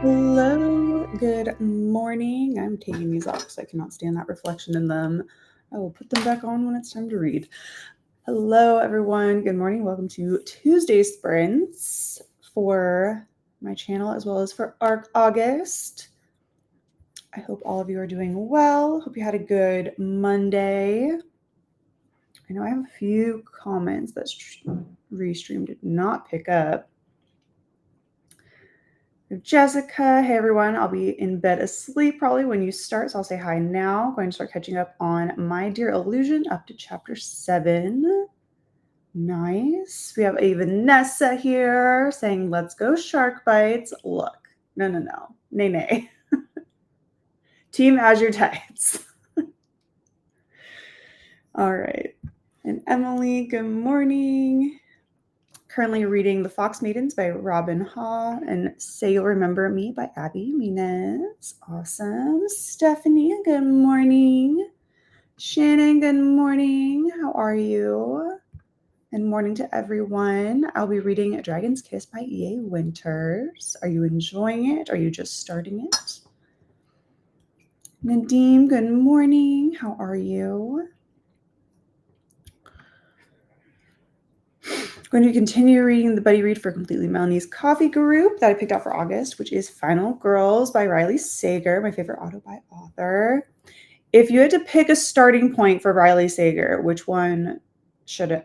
Hello, good morning. I'm taking these off because I cannot stand that reflection in them. I will put them back on when it's time to read. Hello, everyone. Good morning. Welcome to Tuesday Sprints for my channel as well as for ARC August. I hope all of you are doing well. Hope you had a good Monday. I know I have a few comments that Restream did not pick up. Jessica, hey everyone, I'll be in bed asleep probably when you start, so I'll say hi now. Going to start catching up on My Dear Illusion up to chapter 7. Nice. We have a Vanessa here saying, let's go shark bites. Look, no. Nay. Team Azure Tights. All right. And Emily, good morning. Currently reading The Fox Maidens by Robin Haw and Say You'll Remember Me by Abby Jimenez. Awesome. Stephanie, good morning. Shannon, good morning. How are you? And morning to everyone. I'll be reading Dragon's Kiss by E.A. Winters. Are you enjoying it? Are you just starting it? Nadeem, good morning. How are you? I'm going to continue reading the buddy read for Completely Melanie's coffee group that I picked out for August, which is Final Girls by Riley Sager, my favorite auto by author. If you had to pick a starting point for Riley Sager, which one should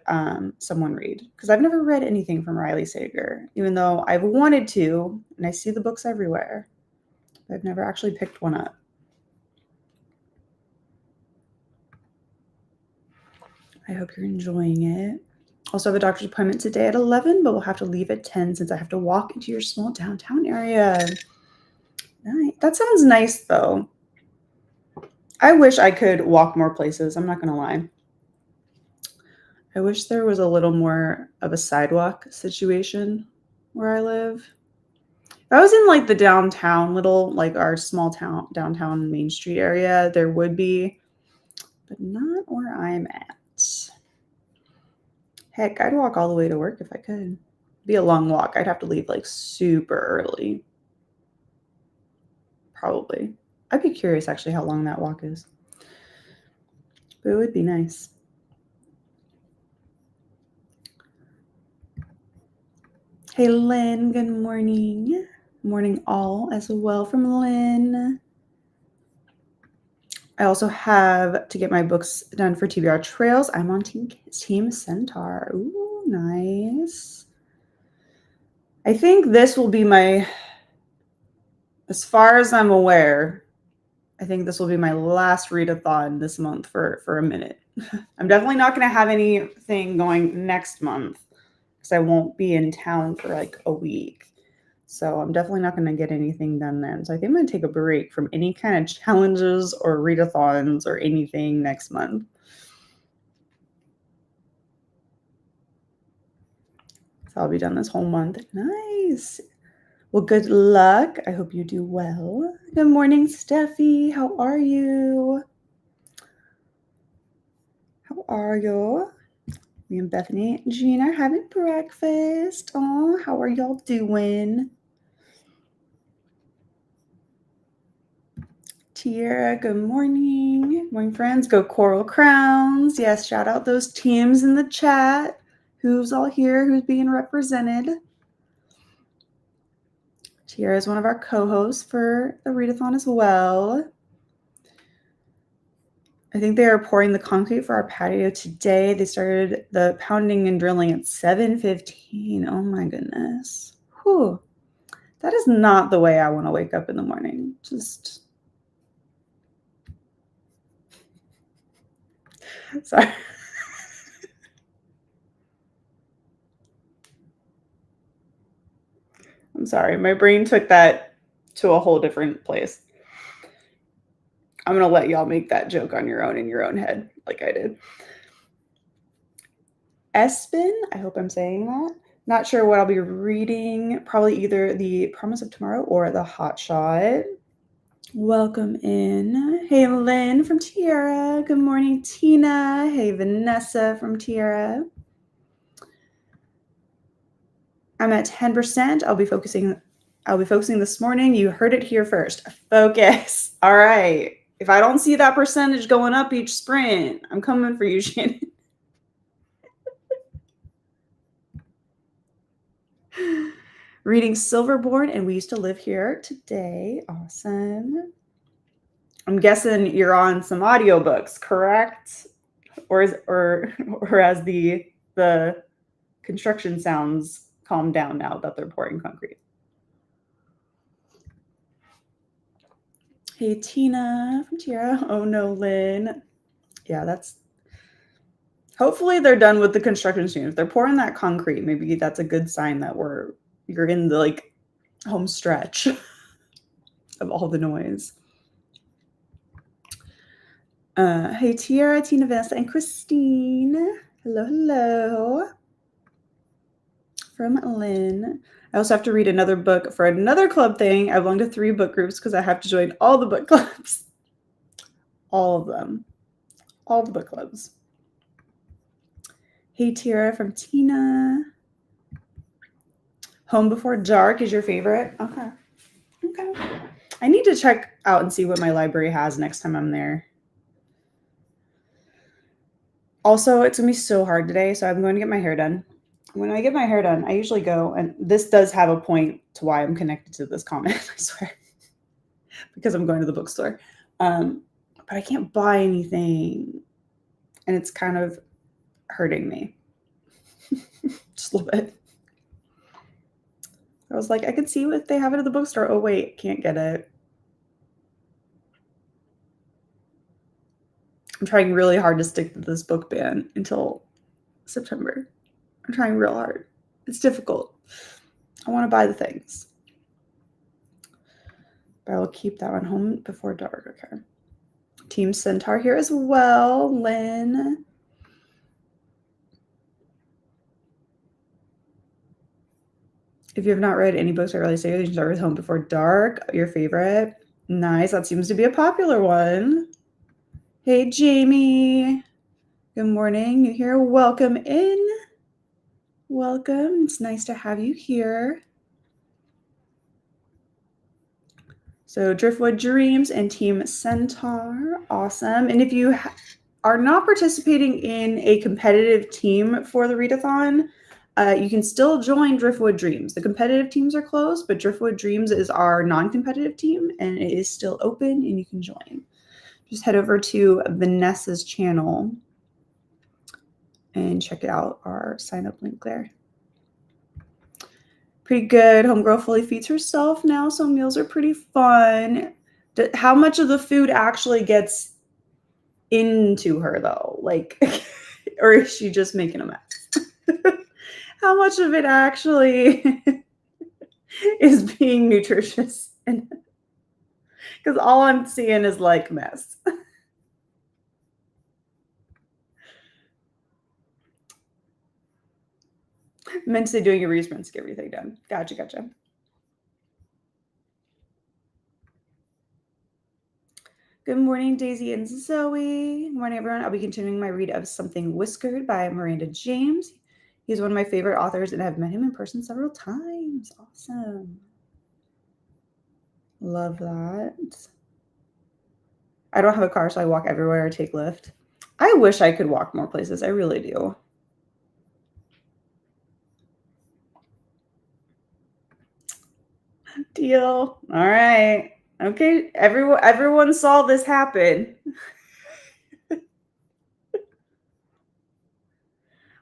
someone read? Because I've never read anything from Riley Sager, even though I've wanted to, and I see the books everywhere. But I've never actually picked one up. I hope you're enjoying it. Also have a doctor's appointment today at 11, but we'll have to leave at 10 since I have to walk into your small downtown area. Nice. That sounds nice, though. I wish I could walk more places. I'm not going to lie. I wish there was a little more of a sidewalk situation where I live. If I was in like the downtown, like our small town, downtown Main Street area, there would be, but not where I'm at. Heck, I'd walk all the way to work if I could. It'd be a long walk. I'd have to leave like super early. Probably. I'd be curious actually how long that walk is. But it would be nice. Hey Lynn, good morning. Morning all as well from Lynn. I also have to get my books done for TBR Trails. I'm on Team Centaur. Ooh, nice. I think this will be my, as far as I'm aware, I think this will be my last readathon this month for a minute. I'm definitely not going to have anything going next month because I won't be in town for like a week. So I'm definitely not going to get anything done then. So I think I'm going to take a break from any kind of challenges or readathons or anything next month. So I'll be done this whole month. Nice. Well, good luck. I hope you do well. Good morning, Steffi. How are you? How are you? Me and Bethany and Jean are having breakfast. Oh, how are y'all doing? Tiara, good morning. Good morning, friends. Go Coral Crowns. Yes, shout out those teams in the chat. Who's all here? Who's being represented? Tiara is one of our co-hosts for the readathon as well. I think they are pouring the concrete for our patio today. They started the pounding and drilling at 7:15. Oh my goodness. Whew. That is not the way I want to wake up in the morning. Just sorry. I'm sorry. My brain took that to a whole different place. I'm going to let y'all make that joke on your own in your own head, like I did. Espen, I hope I'm saying that. Not sure what I'll be reading. Probably either The Promise of Tomorrow or The Hot Shot. Welcome in. Hey, Lynn from Tiara. Good morning, Tina. Hey, Vanessa from Tiara. I'm at 10%. I'll be focusing I'll be focusing this morning. You heard it here first. Focus. All right. If I don't see that percentage going up each sprint, I'm coming for you, Shannon. Reading Silverborn, and we used to live here today. Awesome. I'm guessing you're on some audiobooks, correct? Or has the construction sounds calmed down now that they're pouring concrete? Hey, Tina from Tierra. Oh no, Lynn. Yeah, that's. Hopefully they're done with the construction soon. If they're pouring that concrete, maybe that's a good sign that you're in the like home stretch of all the noise. Hey, Tiara, Tina, Vanessa, and Christine. Hello, hello. From Lynn. I also have to read another book for another club thing. I belong to 3 book groups because I have to join all the book clubs. All of them. All the book clubs. Hey, Tiara from Tina. Home Before Dark is your favorite? Okay. Okay. I need to check out and see what my library has next time I'm there. Also, it's going to be so hard today, so I'm going to get my hair done. When I get my hair done, I usually go, and this does have a point to why I'm connected to this comment, I swear, because I'm going to the bookstore. But I can't buy anything, and it's kind of hurting me. Just a little bit. I was like, I could see if they have it at the bookstore. Oh, wait, can't get it. I'm trying really hard to stick to this book ban until September. I'm trying real hard. It's difficult. I want to buy the things. But I will keep that one. Home Before Dark. Okay. Team Centaur here as well. Lynn. If you have not read any books by Riley Sager, you should start with Home Before Dark. Your favorite. Nice. That seems to be a popular one. Hey, Jamie. Good morning. New here. Welcome in. Welcome. It's nice to have you here. So Driftwood Dreams and Team Centaur. Awesome. And if you are not participating in a competitive team for the Readathon, you can still join Driftwood Dreams. The competitive teams are closed, but Driftwood Dreams is our non-competitive team, and it is still open, and you can join. Just head over to Vanessa's channel and check out our sign-up link there. Pretty good. Homegirl fully feeds herself now, so meals are pretty fun. How much of the food actually gets into her, though? Like, or is she just making a mess? How much of it actually is being nutritious? Because all I'm seeing is like mess. Meant to say doing your research to get everything done. Gotcha. Good morning, Daisy and Zoe. Good morning, everyone. I'll be continuing my read of Something Whiskered by Miranda James. He's one of my favorite authors, and I've met him in person several times. Awesome. Love that. I don't have a car, so I walk everywhere or take Lyft. I wish I could walk more places. I really do. Deal. All right. Okay. Everyone saw this happen.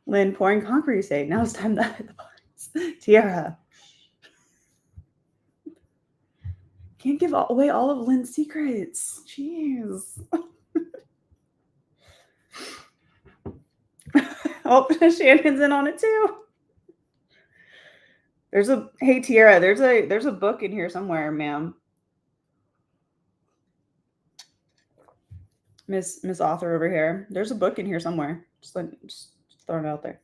Lynn pouring concrete say, now it's time to hit the box. Tiara. Can't give away all of Lynn's secrets. Jeez. Oh, Shannon's in on it too. Hey Tiara, there's a book in here somewhere, ma'am. Miss author over here. There's a book in here somewhere. Just throwing it out there.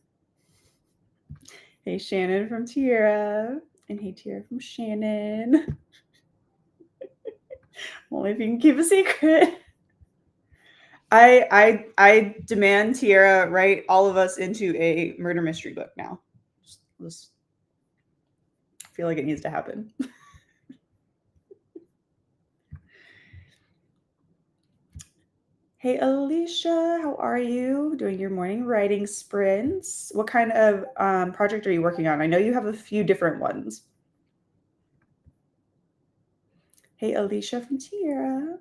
Hey Shannon from Tiara. And hey Tiara from Shannon. Only if you can keep a secret. I demand Tiara write all of us into a murder mystery book now. Just feel like it needs to happen. Hey, Alicia, how are you? Doing your morning writing sprints. What kind of project are you working on? I know you have a few different ones. Hey, Alicia from Tierra.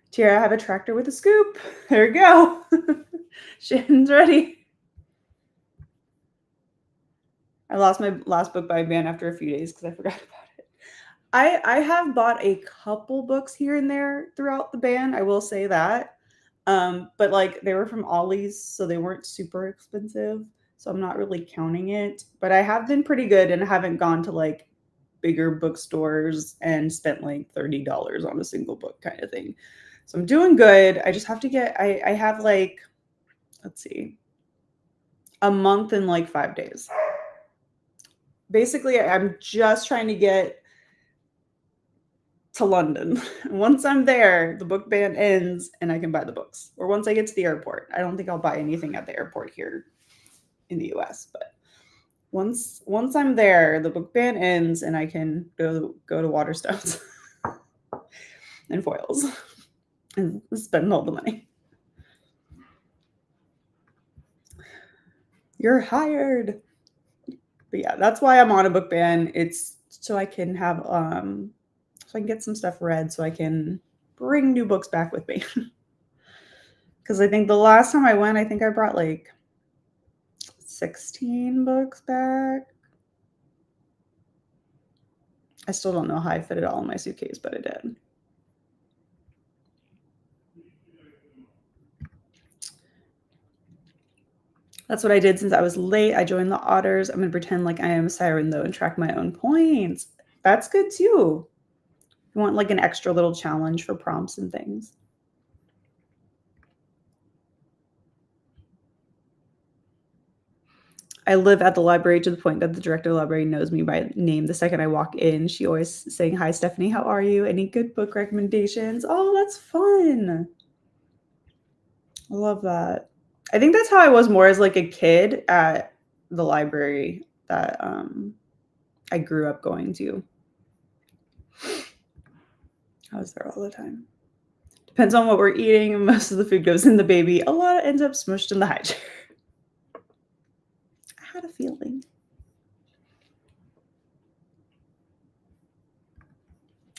Tierra, I have a tractor with a scoop. There you go. Shannon's ready. I lost my last book by ban after a few days because I forgot about it. I have bought a couple books here and there throughout the ban. I will say that. But like they were from Ollie's, so they weren't super expensive. So I'm not really counting it. But I have been pretty good and haven't gone to like bigger bookstores and spent like $30 on a single book kind of thing. So I'm doing good. I just have to get, I have like, let's see, a month and like 5 days. Basically, I'm just trying to get to London. Once I'm there, the book ban ends and I can buy the books. Or once I get to the airport. I don't think I'll buy anything at the airport here in the US, but once I'm there, the book ban ends and I can go to Waterstones and Foils and spend all the money. You're hired. But yeah, that's why I'm on a book ban. It's so I can have so I can get some stuff read so I can bring new books back with me. Because I think the last time I went, I think I brought like 16 books back. I still don't know how I fit it all in my suitcase, but I did. That's what I did since I was late. I joined the Otters. I'm going to pretend like I am a siren, though, and track my own points. That's good, too. You want like an extra little challenge for prompts and things. I live at the library to the point that the director of the library knows me by name the second I walk in. She always saying, "Hi, Stephanie, how are you? Any good book recommendations?" Oh, that's fun. I love that. I think that's how I was more as like a kid at the library that I grew up going to. I was there all the time. Depends on what we're eating. Most of the food goes in the baby. A lot ends up smushed in the high chair. I had a feeling.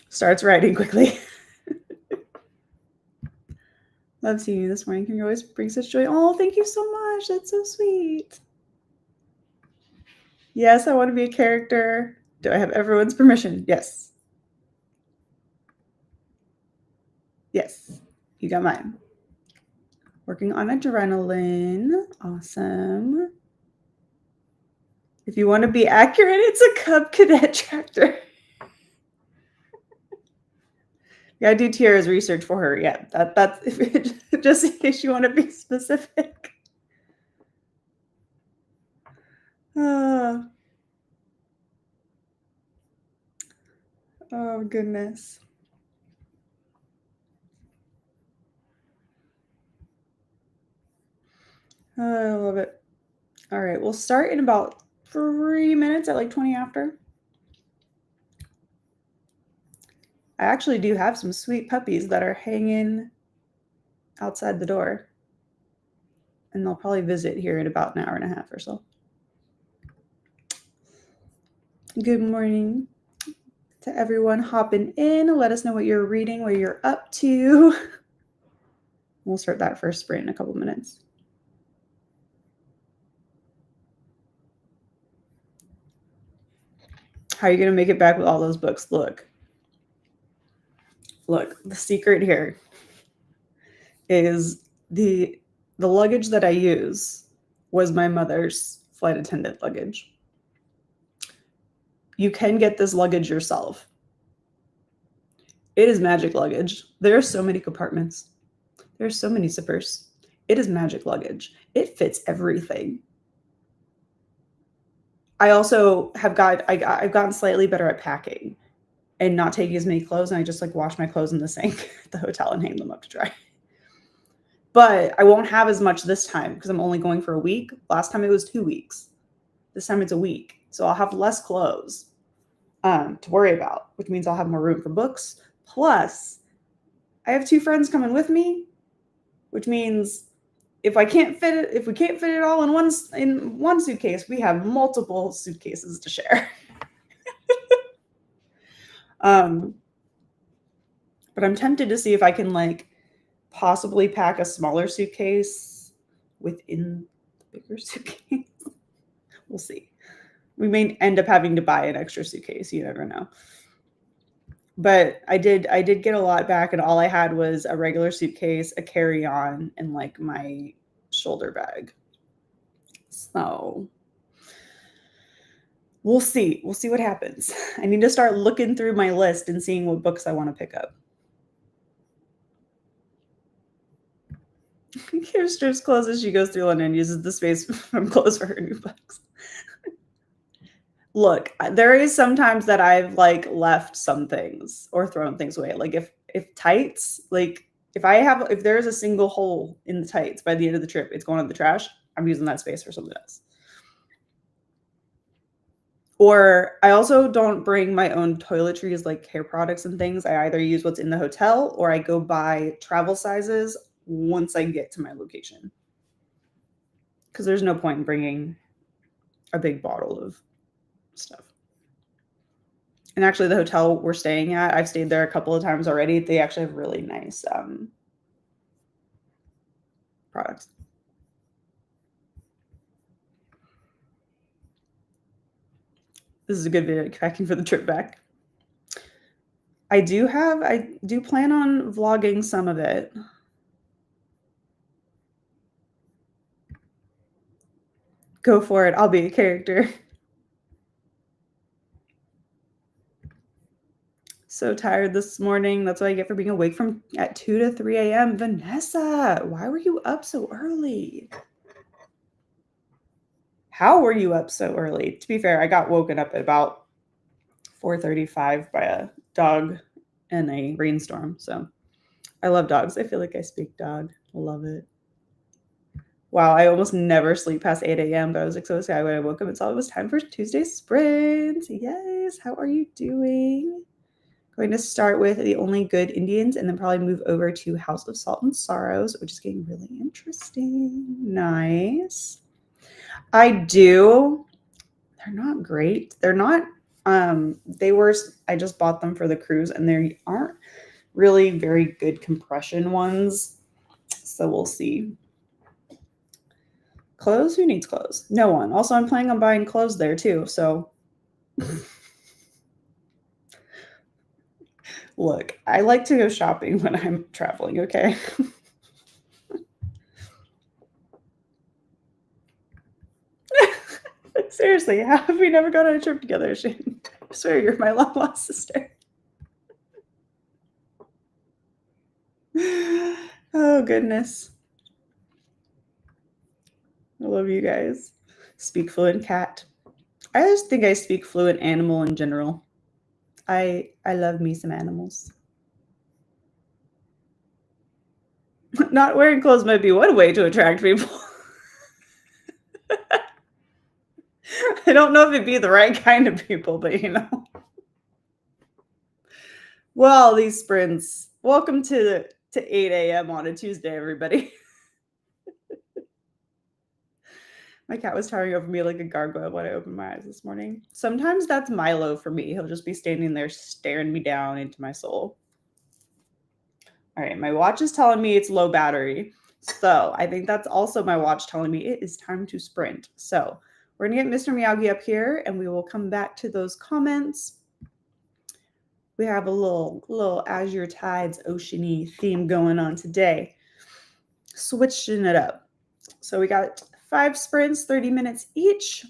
Starts writing quickly. Love seeing you this morning. Can you always bring such joy? Oh, thank you so much. That's so sweet. Yes, I want to be a character. Do I have everyone's permission? Yes. Yes. You got mine. Working on adrenaline. Awesome. If you want to be accurate, it's a Cub Cadet tractor. Yeah, I do Tiara's research for her. Yeah, that's just in case you want to be specific. Oh goodness. I love it. All right, we'll start in about 3 minutes at like 20 after. I actually do have some sweet puppies that are hanging outside the door. And they'll probably visit here in about an hour and a half or so. Good morning to everyone hopping in. Let us know what you're reading, what you're up to. We'll start that first sprint in a couple minutes. How are you going to make it back with all those books? Look, the secret here is the luggage that I use was my mother's flight attendant luggage. You can get this luggage yourself. It is magic luggage. There are so many compartments. There are so many zippers. It is magic luggage. It fits everything. I also have I've gotten slightly better at packing and not taking as many clothes. And I just like wash my clothes in the sink at the hotel and hang them up to dry. But I won't have as much this time because I'm only going for a week. Last time it was 2 weeks. This time it's a week. So I'll have less clothes to worry about, which means I'll have more room for books. Plus, I have 2 friends coming with me, which means if we can't fit it all in one suitcase, we have multiple suitcases to share. But I'm tempted to see if I can like possibly pack a smaller suitcase within the bigger suitcase. We'll see. We may end up having to buy an extra suitcase. You never know. But I did get a lot back, and all I had was a regular suitcase, a carry-on, and like my shoulder bag. So we'll see. We'll see what happens. I need to start looking through my list and seeing what books I want to pick up. Kirsten's clothes as she goes through London uses the space from clothes for her new books. Look, there is sometimes that I've like left some things or thrown things away. Like if tights, like if there's a single hole in the tights by the end of the trip, it's going in the trash. I'm using that space for something else. Or I also don't bring my own toiletries like hair products and things. I either use what's in the hotel or I go buy travel sizes once I get to my location. Because there's no point in bringing a big bottle of stuff. And actually, the hotel we're staying at, I've stayed there a couple of times already. They actually have really nice products. This is a good video packing for the trip back. I do plan on vlogging some of it. Go for it. I'll be a character. So tired this morning. That's what I get for being awake from at 2 to 3 a.m. Vanessa, why were you up so early? How were you up so early? To be fair, I got woken up at about 4:35 by a dog and a rainstorm. So I love dogs. I feel like I speak dog. Love it. Wow, I almost never sleep past 8 a.m., but I was like so excited when I woke up and saw it was time for Tuesday sprint. Yes, how are you doing? Going to start with The Only Good Indians and then probably move over to House of Salt and Sorrows, which is getting really interesting. Nice. I do. They're not great. They're not, I just bought them for the cruise and they aren't really very good compression ones. So we'll see. Clothes? Who needs clothes? No one. Also, I'm planning on buying clothes there too. So look, I like to go shopping when I'm traveling, okay? Seriously, how have we never gone on a trip together, Shane? I swear you're my long lost sister. Oh, goodness. I love you guys. Speak fluent cat. I just think I speak fluent animal in general. I love me some animals. Not wearing clothes might be one way to attract people. I don't know if it'd be the right kind of people, but you know. Well, these sprints. Welcome to 8 a.m. on a Tuesday, everybody. My cat was towering over me like a gargoyle when I opened my eyes this morning. Sometimes that's Milo for me. He'll just be standing there staring me down into my soul. All right, my watch is telling me it's low battery. So I think that's also my watch telling me it is time to sprint. So we're going to get Mr. Miyagi up here and we will come back to those comments. We have a little Azure Tides oceany theme going on today. Switching it up. So we got 5 sprints, 30 minutes each.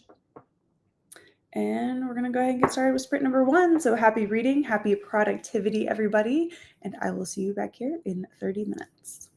And we're going to go ahead and get started with sprint number 1. So happy reading, happy productivity, everybody. And I will see you back here in 30 minutes.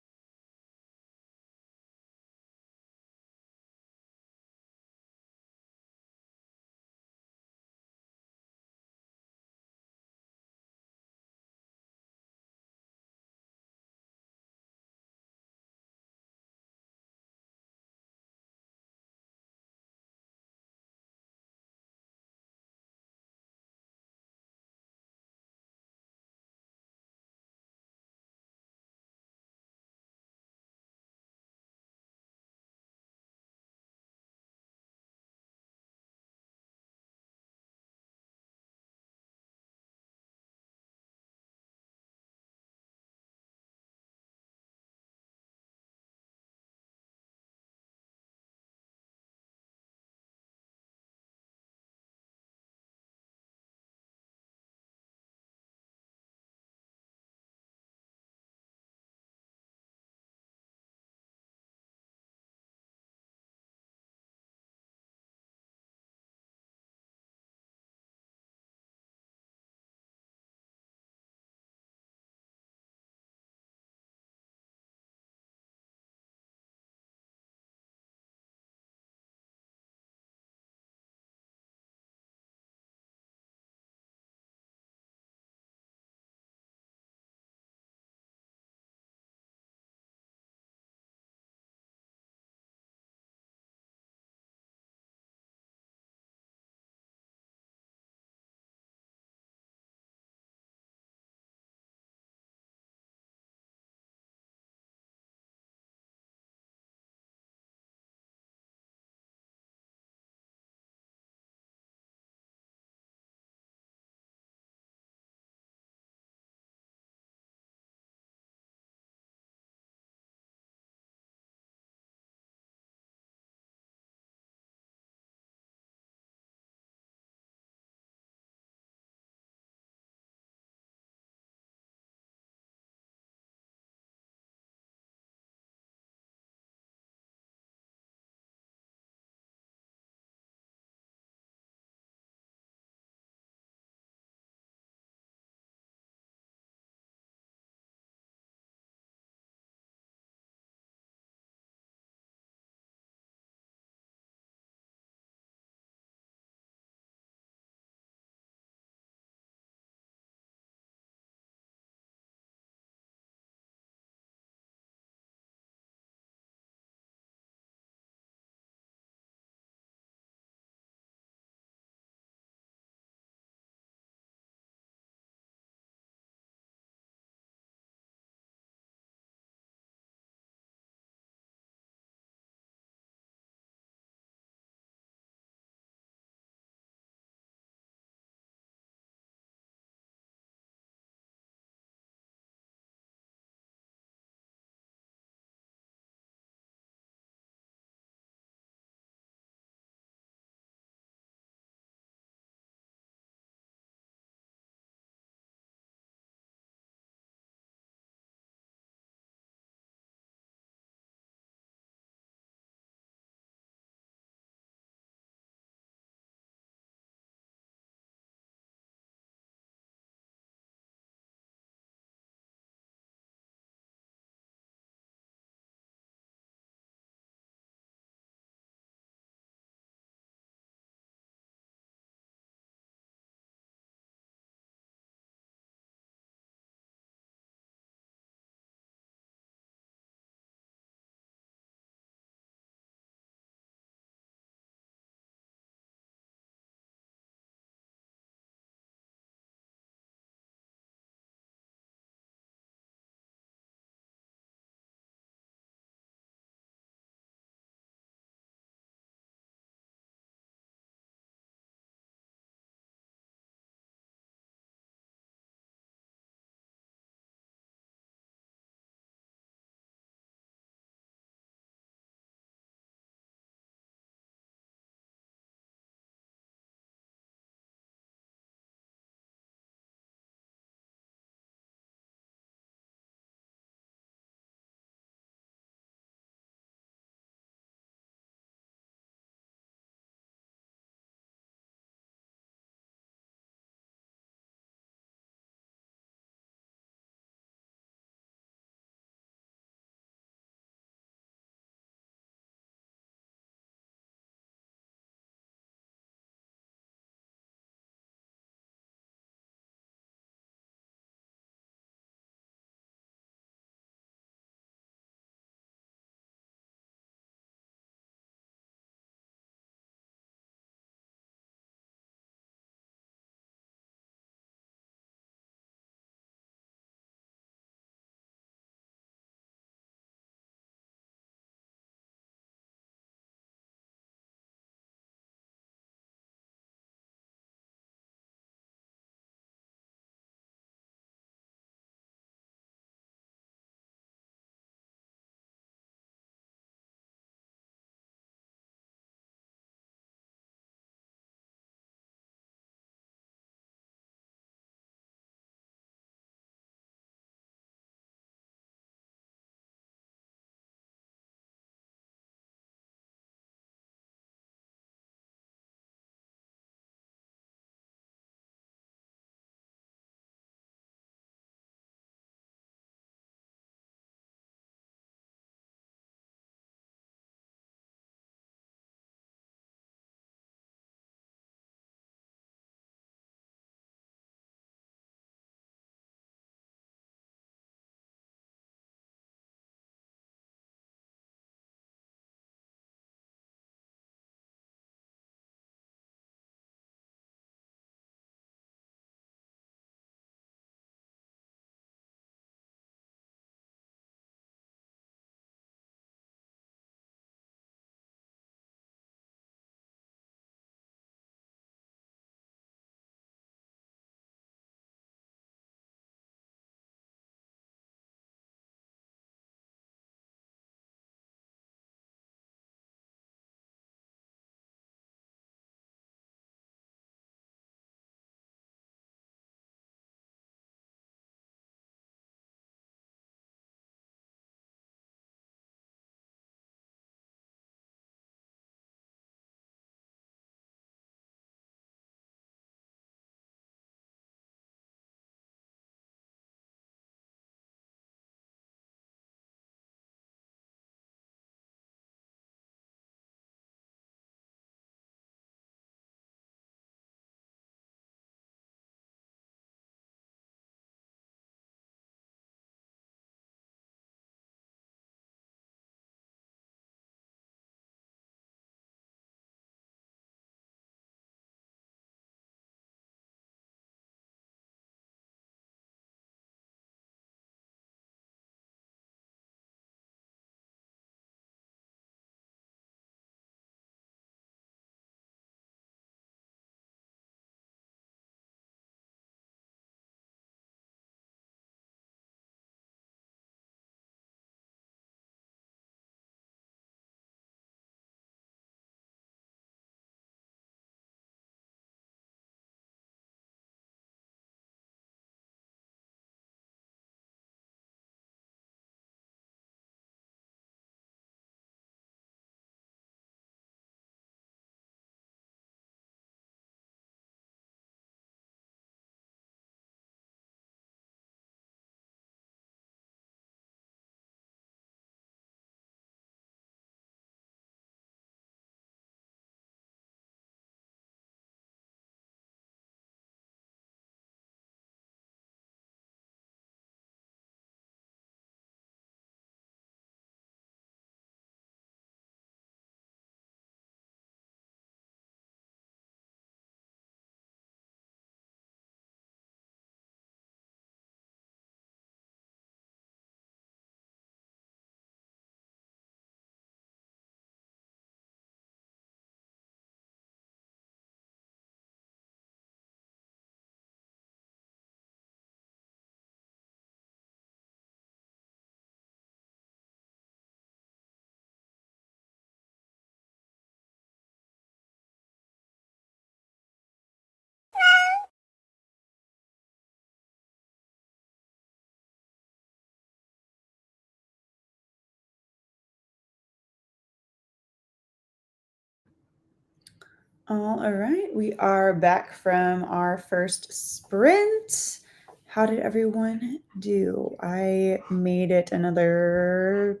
All right, we are back from our first sprint. How did everyone do? I made it another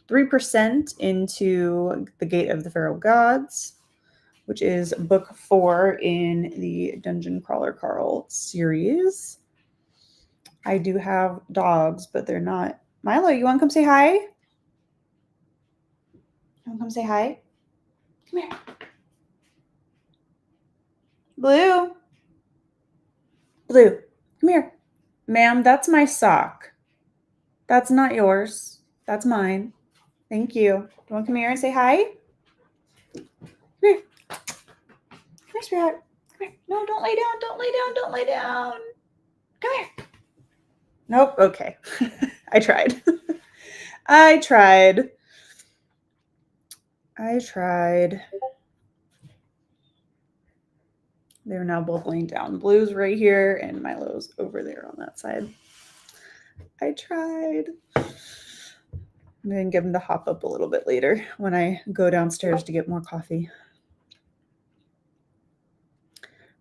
3% into The Gate of the Pharaoh Gods, which is book 4 in the Dungeon Crawler Carl series. I do have dogs, but they're not. Milo, you want to come say hi? You want to come say hi? Come here. Blue. Blue, come here. Ma'am, that's my sock. That's not yours. That's mine. Thank you. Do you want to come here and say hi? Come here. Come here, sweetheart. Come here. No, don't lay down. Don't lay down. Don't lay down. Come here. Nope. Okay. I tried. I tried. They're now both laying down. Blue's right here and Milo's over there on that side. I tried. I'm going to get him to hop up a little bit later when I go downstairs to get more coffee.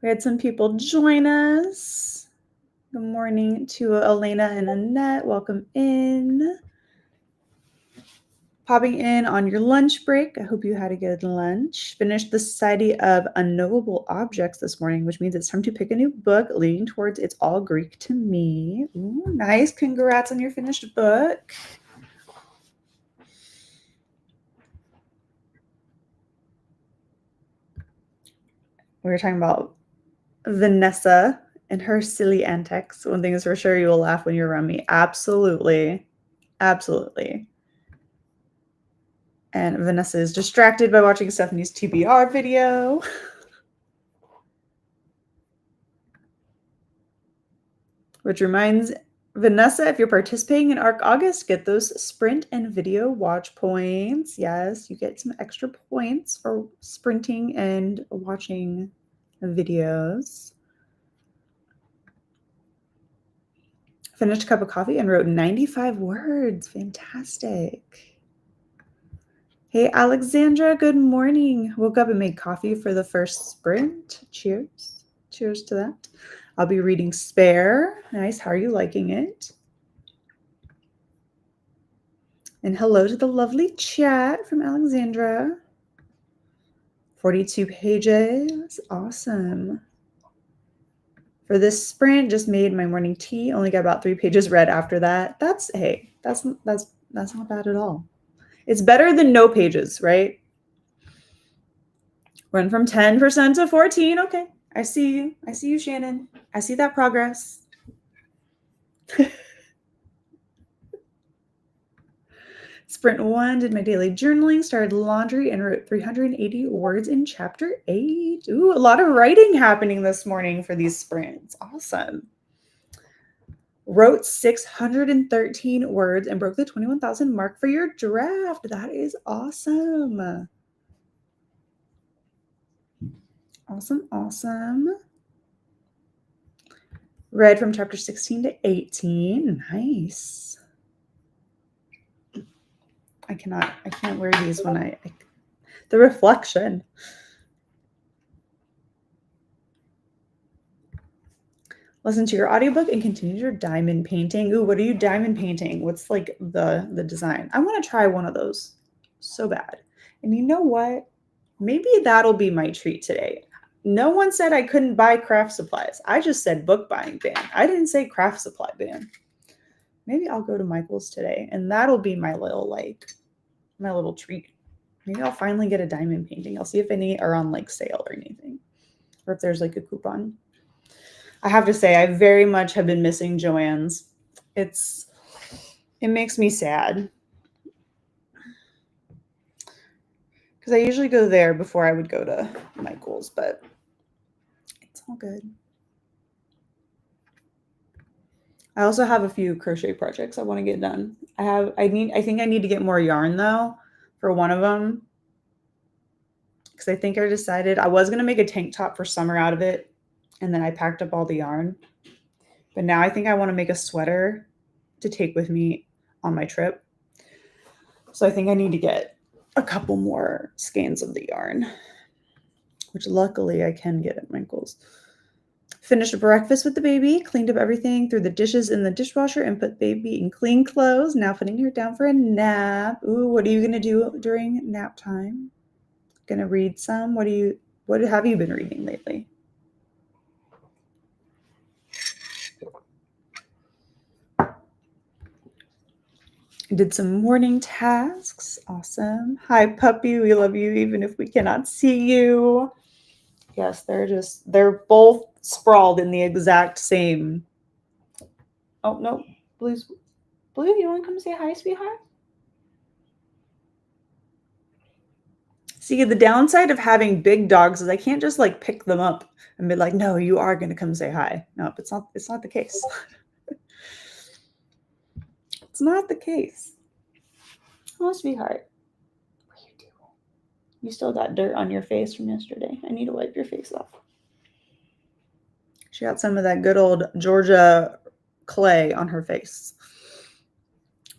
We had some people join us. Good morning to Elena and Annette. Welcome in. Popping in on your lunch break. I hope you had a good lunch. Finished the Society of Unknowable Objects this morning, which means it's time to pick a new book leaning towards It's All Greek to Me. Ooh, nice. Congrats on your finished book. We were talking about Vanessa and her silly antics. One thing is for sure, you will laugh when you're around me. Absolutely. Absolutely. And Vanessa is distracted by watching Stephanie's TBR video. Which reminds Vanessa, if you're participating in ARC August, get those sprint and video watch points. Yes, you get some extra points for sprinting and watching videos. Finished a cup of coffee and wrote 95 words. Fantastic. Hey, Alexandra, good morning. Woke up and made coffee for the first sprint. Cheers. Cheers to that. I'll be reading Spare. Nice. How are you liking it? And hello to the lovely chat from Alexandra. 42 pages. Awesome. For this sprint, just made my morning tea. Only got about 3 pages read after that. That's not bad at all. It's better than no pages, right? Run from 10% to 14. Okay. I see you. I see you, Shannon. I see that progress. Sprint 1, did my daily journaling, started laundry, and wrote 380 words in chapter 8. Ooh, a lot of writing happening this morning for these sprints. Awesome. Wrote 613 words and broke the 21,000 mark for your draft. That is awesome. Awesome, awesome. Read from chapter 16 to 18. Nice. I can't wear these when the reflection. Listen to your audiobook and continue your diamond painting. Ooh, what are you diamond painting? What's like the design? I want to try one of those so bad. And you know what? Maybe that'll be my treat today. No one said I couldn't buy craft supplies. I just said book buying ban. I didn't say craft supply ban. Maybe I'll go to Michael's today and that'll be my little treat. Maybe I'll finally get a diamond painting. I'll see if any are on like sale or anything, or if there's like a coupon. I have to say, I very much have been missing Joann's. It makes me sad because I usually go there before I would go to Michael's, but it's all good. I also have a few crochet projects I want to get done. I think I need to get more yarn though for one of them, because I think I decided I was going to make a tank top for summer out of it, and then I packed up all the yarn. But now I think I want to make a sweater to take with me on my trip. So I think I need to get a couple more skeins of the yarn. which luckily I can get at Michael's. Finished breakfast with the baby, cleaned up everything, threw the dishes in the dishwasher, and put baby in clean clothes. Now putting her down for a nap. Ooh, what are you gonna do during nap time? Gonna read some? What have you been reading lately? Did some morning tasks. Awesome. Hi, puppy. We love you even if we cannot see you. Yes, they're both sprawled in the exact same. Oh, no. Blue, you want to come say hi, sweetheart? See, the downside of having big dogs is I can't just like pick them up and be like, no, you are going to come say hi. No, it's not the case. It's not the case. Oh, sweetheart. What are you doing? You still got dirt on your face from yesterday. I need to wipe your face off. She got some of that good old Georgia clay on her face.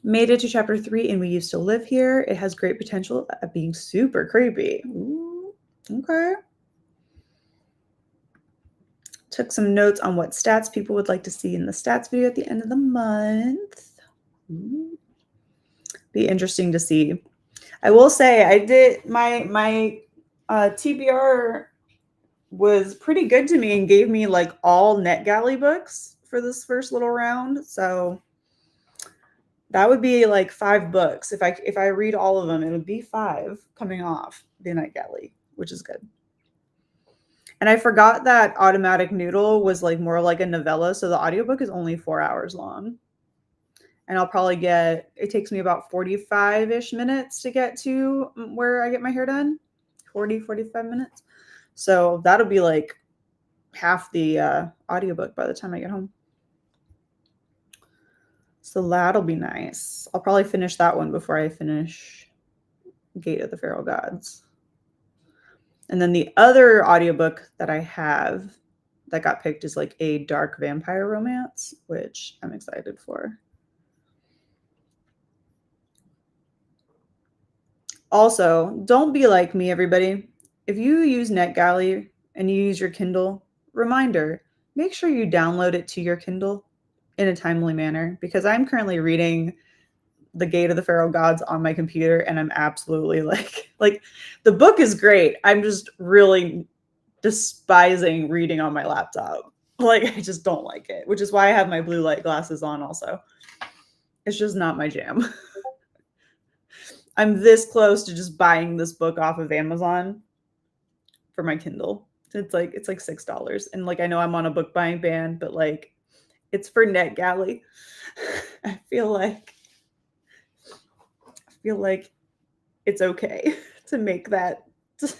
Made it to chapter 3 and We Used to Live Here. It has great potential at being super creepy. Ooh, okay. Took some notes on what stats people would like to see in the stats video at the end of the month. Ooh. Be interesting to see. I will say I did my TBR was pretty good to me and gave me like all NetGalley books for this first little round. So that would be like 5 books. If I read all of them, it would be 5 coming off the NetGalley, which is good. And I forgot that Automatic Noodle was like more like a novella, so the audiobook is only 4 hours long. And I'll probably it takes me about 45-ish minutes to get to where I get my hair done. 45 minutes. So that'll be like half the audiobook by the time I get home. So that'll be nice. I'll probably finish that one before I finish Gate of the Feral Gods. And then the other audiobook that I have that got picked is like a dark vampire romance, which I'm excited for. Also, don't be like me, everybody. If you use NetGalley and you use your Kindle, reminder, make sure you download it to your Kindle in a timely manner, because I'm currently reading The Gate of the Feral Gods on my computer and I'm absolutely like the book is great. I'm just really despising reading on my laptop. Like I just don't like it, which is why I have my blue light glasses on also. It's just not my jam. I'm this close to just buying this book off of Amazon for my Kindle. It's like $6. And like I know I'm on a book buying ban, but like it's for NetGalley. I feel like it's okay to make that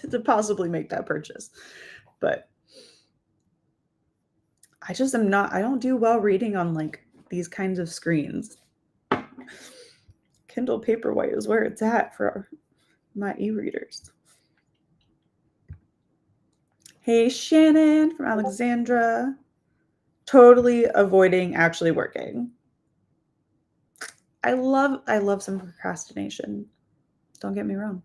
to possibly make that purchase. But I don't do well reading on like these kinds of screens. Kindle Paperwhite is where it's at for my e-readers. Hey, Shannon from Alexandra. Totally avoiding actually working. I love some procrastination. Don't get me wrong.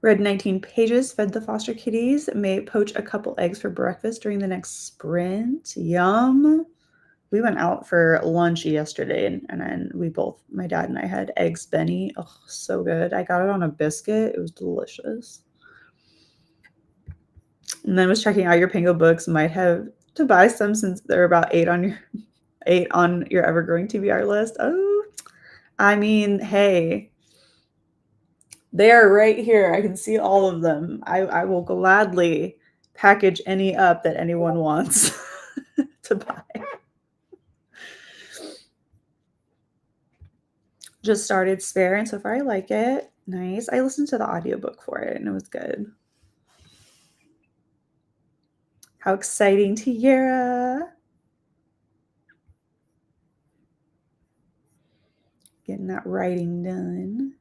Read 19 pages, fed the foster kitties, may poach a couple eggs for breakfast during the next sprint. Yum. We went out for lunch yesterday and then my dad and I had eggs Benny. Oh, so good. I got it on a biscuit. It was delicious. And then was checking out your Pango books. Might have to buy some since they're about 8 on your ever-growing TBR list. Oh, I mean, hey, they are right here. I can see all of them. I will gladly package any up that anyone wants to buy. Just started Spare, and so far I like it. Nice. I listened to the audiobook for it, and it was good. How exciting, Tiara. Getting that writing done.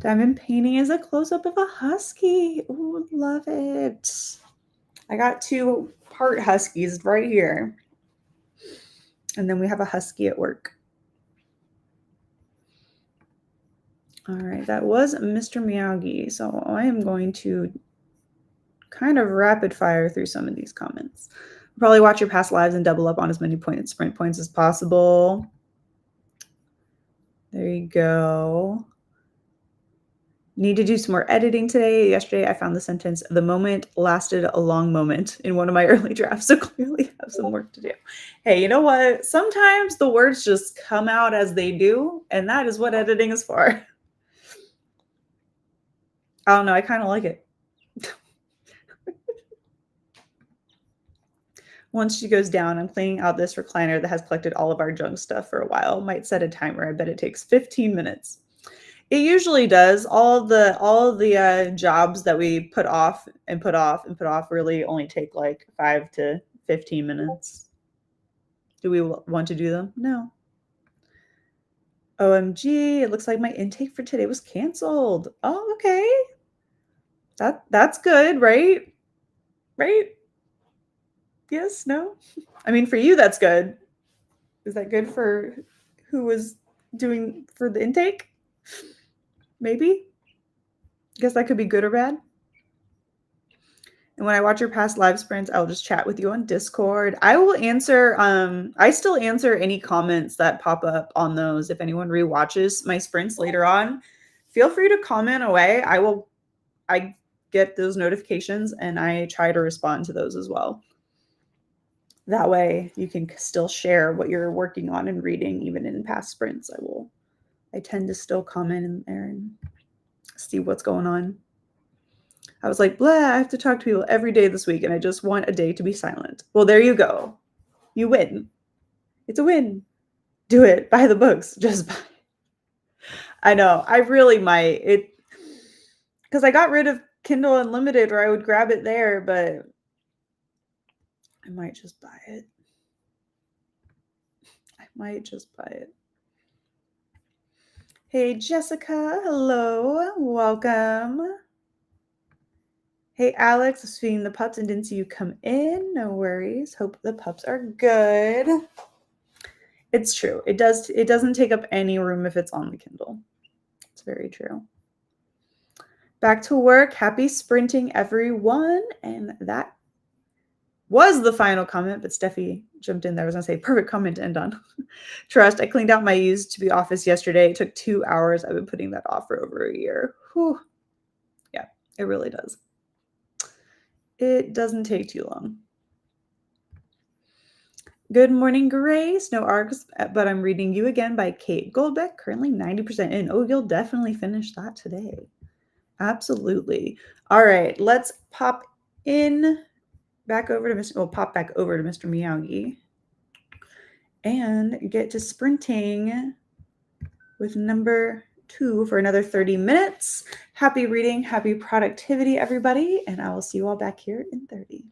Diamond painting is a close-up of a husky. Ooh, love it. I got 2 part huskies right here. And then we have a husky at work. All right, that was Mr. Miyagi. So I am going to kind of rapid fire through some of these comments. Probably watch your past lives and double up on as many sprint points as possible. There you go. Need to do some more editing today. Yesterday, I found the sentence, the moment lasted a long moment in one of my early drafts, so clearly have some work to do. Hey, you know what? Sometimes the words just come out as they do, and that is what editing is for. I don't know. I kind of like it. Once she goes down, I'm cleaning out this recliner that has collected all of our junk stuff for a while. Might set a timer. I bet it takes 15 minutes. It usually does. All of the jobs that we put off and put off and put off really only take like 5 to 15 minutes. Do we want to do them? No. OMG, it looks like my intake for today was canceled. Oh, okay. That's good, right? Right? Yes, no? I mean, for you, that's good. Is that good for who was doing for the intake? Maybe? Guess that could be good or bad. And when I watch your past live sprints, I'll just chat with you on Discord. I will answer, I still answer any comments that pop up on those. If anyone rewatches my sprints later on, feel free to comment away. I get those notifications and I try to respond to those as well. That way you can still share what you're working on and reading, even in past sprints. I tend to still comment in there and see what's going on. I was like, blah, I have to talk to people every day this week, and I just want a day to be silent. Well, there you go. You win. It's a win. Do it. Buy the books. Just buy. I know. I really might. Because I got rid of Kindle Unlimited, or I would grab it there, but I might just buy it. I might just buy it. Hey, Jessica. Hello. Welcome. Hey, Alex. I was feeding the pups and didn't see you come in. No worries. Hope the pups are good. It's true. It doesn't take up any room if it's on the Kindle. It's very true. Back to work. Happy sprinting, everyone. And that was the final comment, but Steffi jumped in there. I was going to say, perfect comment to end on. Trust, I cleaned out my used to be office yesterday. It took 2 hours. I've been putting that off for over a year. Whew. Yeah, it really does. It doesn't take too long. Good morning, Grace. No arcs, but I'm reading You Again by Kate Goldbeck, currently 90% in. Oh, you'll definitely finish that today. Absolutely. All right, let's pop back over to Mr. Miyagi and get to sprinting with number 2 for another 30 minutes. Happy reading, happy productivity, everybody, and I will see you all back here in 30.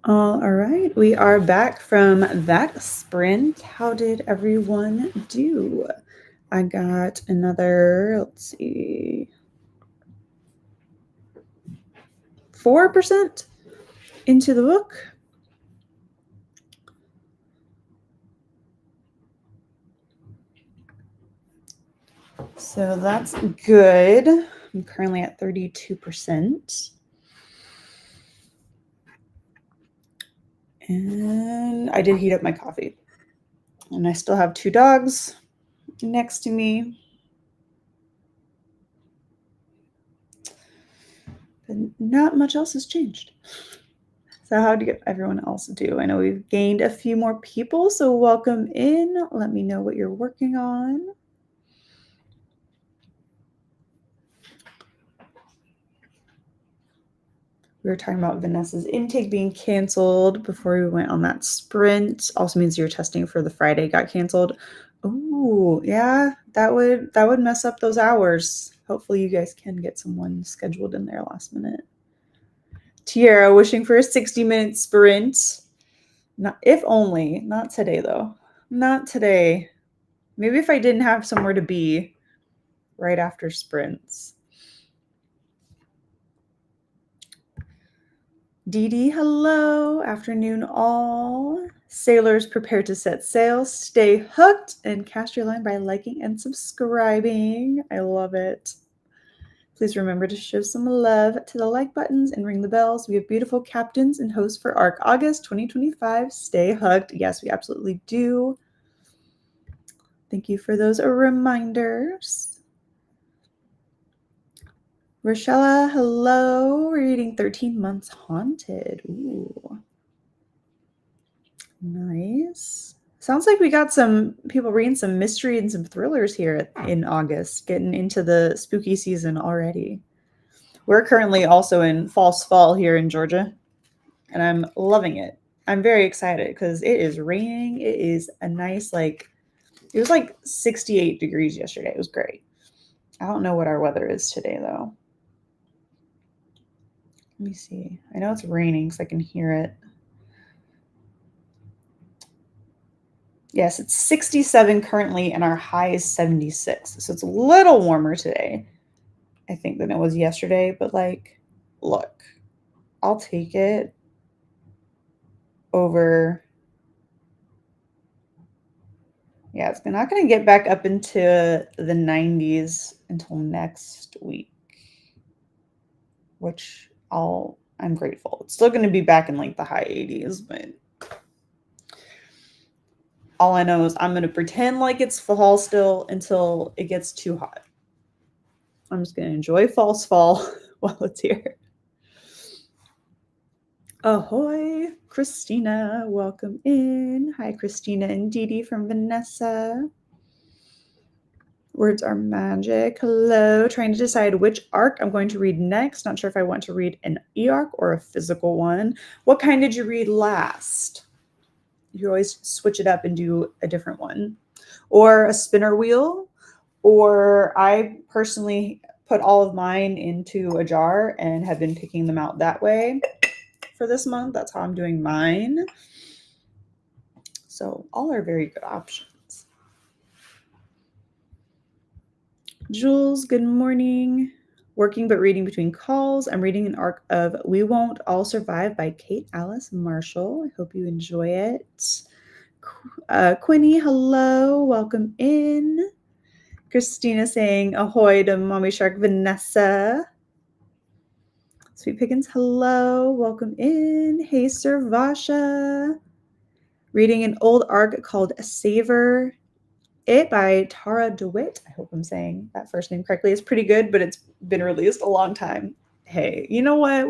All right, we are back from that sprint. How did everyone do? I got another, let's see, 4% into the book. So that's good. I'm currently at 32%. And I did heat up my coffee. And I still have 2 dogs next to me. But not much else has changed. So how did everyone else do? I know we've gained a few more people, so welcome in. Let me know what you're working on. We were talking about Vanessa's intake being canceled before we went on that sprint. Also means your testing for the Friday got canceled. Oh, yeah, that would mess up those hours. Hopefully you guys can get someone scheduled in there last minute. Tiara wishing for a 60-minute sprint. Not if only, not today though. Not today. Maybe if I didn't have somewhere to be right after sprints. Dee Dee, hello. Afternoon all. Sailors, prepare to set sail. Stay hooked and cast your line by liking and subscribing. I love it. Please remember to show some love to the like buttons and ring the bells. We have beautiful captains and hosts for ARC August 2025. Stay hooked. Yes, we absolutely do. Thank you for those reminders. Rochella, hello. We're reading 13 Months Haunted. Ooh. Nice. Sounds like we got some people reading some mystery and some thrillers here in August, getting into the spooky season already. We're currently also in False Fall here in Georgia, and I'm loving it. I'm very excited because it is raining. It is a nice, it was like 68 degrees yesterday. It was great. I don't know what our weather is today, though. Let me see. I know it's raining, so I can hear it. Yes, it's 67 currently, and our high is 76. So it's a little warmer today, I think, than it was yesterday. But, look, I'll take it over. Yeah, it's not going to get back up into the 90s until next week, which I'm grateful. It's still going to be back in, the high 80s, but all I know is I'm going to pretend like it's fall still until it gets too hot. I'm just going to enjoy False Fall while it's here. Ahoy, Christina. Welcome in. Hi, Christina and Dee Dee from Vanessa. Words are magic. Hello. Trying to decide which arc I'm going to read next. Not sure if I want to read an e-arc or a physical one. What kind did you read last? You always switch it up and do a different one. Or a spinner wheel. Or I personally put all of mine into a jar and have been picking them out that way for this month. That's how I'm doing mine. So all are very good options. Jules, good morning. Working but reading between calls. I'm reading an arc of We Won't All Survive by Kate Alice Marshall. I hope you enjoy it. Quinny, hello. Welcome in. Christina saying ahoy to Mommy Shark Vanessa. Sweet Pickens, hello. Welcome in. Hey, Sir Vasha. Reading an old arc called Savor It by Tara DeWitt. I hope I'm saying that first name correctly. It's pretty good, but it's been released a long time. Hey, you know what?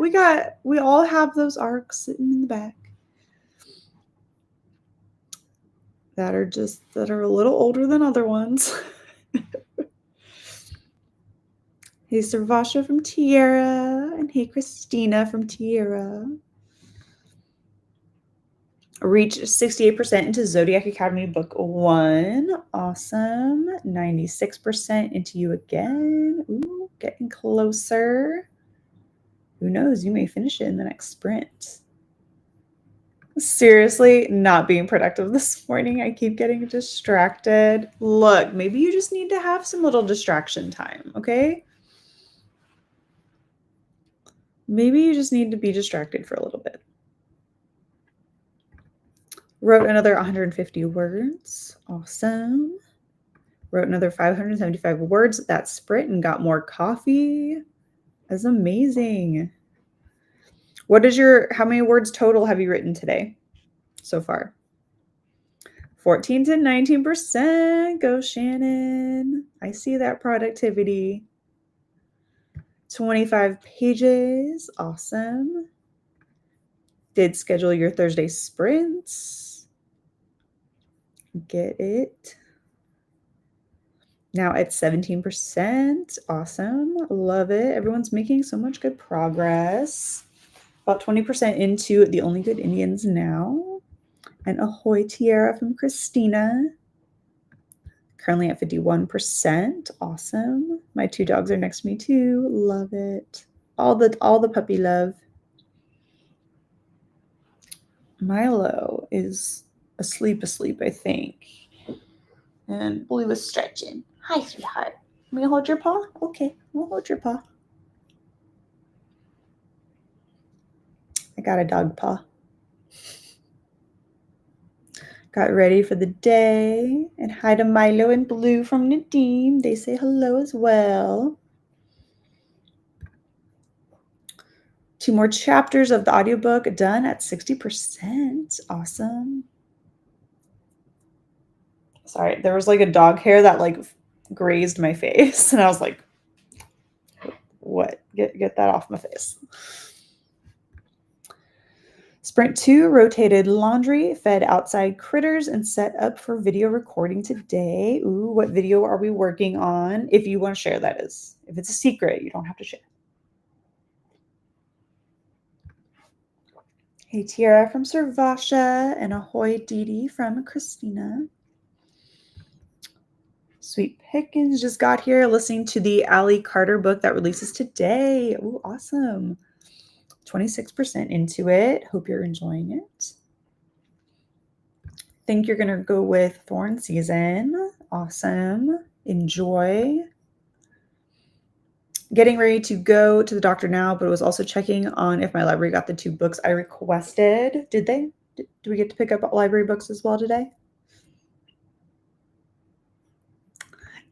We all have those arcs sitting in the back that are a little older than other ones. Hey, Servasha from Tierra, and hey, Christina from Tierra. Reached 68% into Zodiac Academy Book 1. Awesome. 96% into you again. Ooh, getting closer. Who knows? You may finish it in the next sprint. Seriously, not being productive this morning. I keep getting distracted. Look, maybe you just need to have some little distraction time, okay? Maybe you just need to be distracted for a little bit. Wrote another 150 words. Awesome. Wrote another 575 words at that sprint and got more coffee. That's amazing. How many words total have you written today so far? 14 to 19%. Go, Shannon. I see that productivity. 25 pages. Awesome. Did schedule your Thursday sprints. Get it. Now at 17%. Awesome. Love it. Everyone's making so much good progress. About 20% into The Only Good Indians now. And Ahoy Tiara from Christina. Currently at 51%. Awesome. My 2 dogs are next to me too. Love it. All the puppy love. Milo is asleep, I think. And Blue is stretching. Hi, sweetheart. May I hold your paw? Okay, we'll hold your paw. I got a dog paw. Got ready for the day. And hi to Milo and Blue from Nadim. They say hello as well. 2 more chapters of the audiobook done at 60%. Awesome. Sorry, there was like a dog hair that like grazed my face. And I was like, what? Get that off my face. Sprint 2, rotated laundry, fed outside critters, and set up for video recording today. Ooh, what video are we working on? If you want to share, that is. If it's a secret, you don't have to share. Hey, Tiara from Servasha, and ahoy, Dee from Christina. Sweet Pickens just got here listening to the Allie Carter book that releases today. Ooh, awesome. 26% into it. Hope you're enjoying it. Think you're going to go with Thorn Season. Awesome. Enjoy. Getting ready to go to the doctor now, but was also checking on if my library got the 2 books I requested. Did they? Did we get to pick up library books as well today?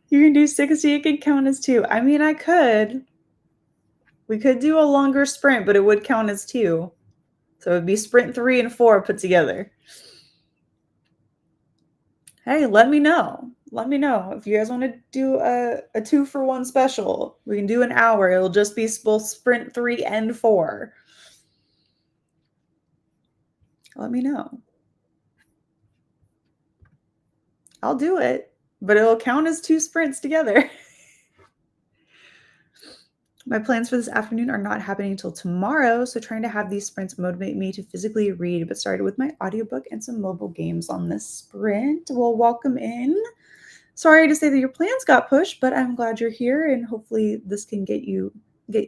You can do 60. It could count as 2. I mean, I could. We could do a longer sprint, but it would count as 2. So it would be sprint 3 and 4 put together. Hey, let me know. Let me know if you guys want to do a 2-for-1 special. We can do an hour. It'll just be both sprint 3 and 4. Let me know. I'll do it, but it'll count as 2 sprints together. My plans for this afternoon are not happening until tomorrow, so trying to have these sprints motivate me to physically read, but started with my audiobook and some mobile games on this sprint. Well, welcome in. Sorry to say that your plans got pushed, but I'm glad you're here, and hopefully this can get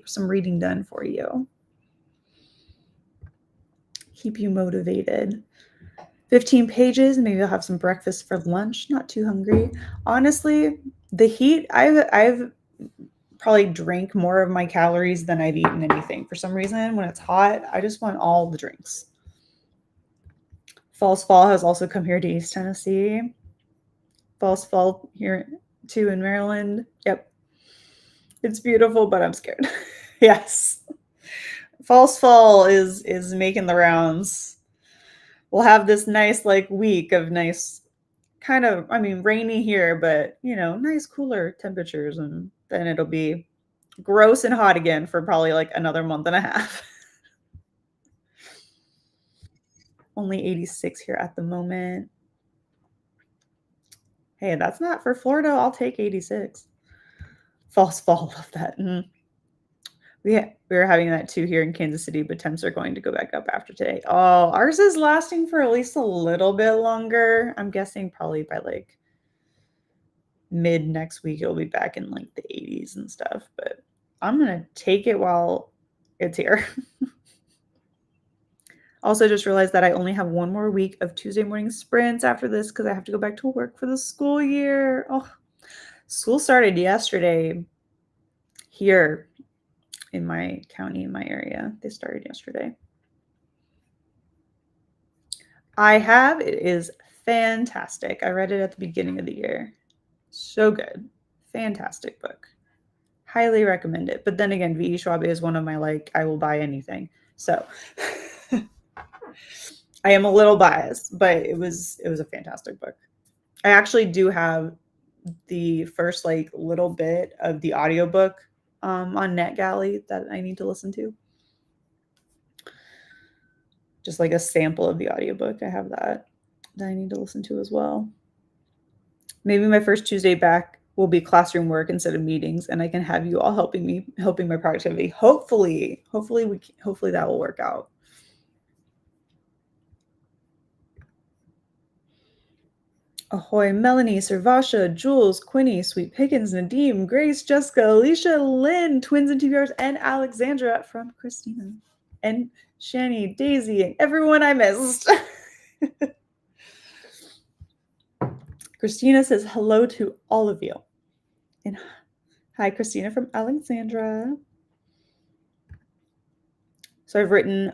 some reading done for you. Keep you motivated. 15 pages, maybe I'll have some breakfast for lunch. Not too hungry. Honestly, the heat, I've probably drank more of my calories than I've eaten anything. For some reason, when it's hot, I just want all the drinks. False Fall has also come here to East Tennessee. False Fall here too in Maryland. Yep. It's beautiful, but I'm scared. Yes. False Fall is making the rounds. We'll have this nice like week of nice kind of, I mean, rainy here, but nice cooler temperatures, and then it'll be gross and hot again for probably like another month and a half. Only 86 here at the moment. Hey, that's not for Florida. I'll take 86. False Fall, love that. Mm-hmm. We were having that too here in Kansas City, but temps are going to go back up after today. Oh, ours is lasting for at least a little bit longer. I'm guessing probably by like mid next week, it'll be back in like the 80s and stuff. But I'm going to take it while it's here. Also, just realized that I only have one more week of Tuesday morning sprints after this because I have to go back to work for the school year. Oh, school started yesterday here in my county, in my area. They started yesterday. I have. It is fantastic. I read it at the beginning of the year. So good. Fantastic book. Highly recommend it. But then again, V.E. Schwab is one of my, like, I will buy anything. So I am a little biased, but it was a fantastic book. I actually do have the first, like, little bit of the audiobook on NetGalley that I need to listen to. Just like a sample of the audiobook. I have that I need to listen to as well. Maybe my first Tuesday back will be classroom work instead of meetings, and I can have you all helping my productivity. Hopefully that will work out. Ahoy, Melanie, Servasha, Jules, Quinny, Sweet Pickens, Nadim, Grace, Jessica, Alicia, Lynn, twins and TBRs, and Alexandra from Christina. And Shani, Daisy, and everyone I missed. Christina says hello to all of you. And hi, Christina from Alexandra. So I've written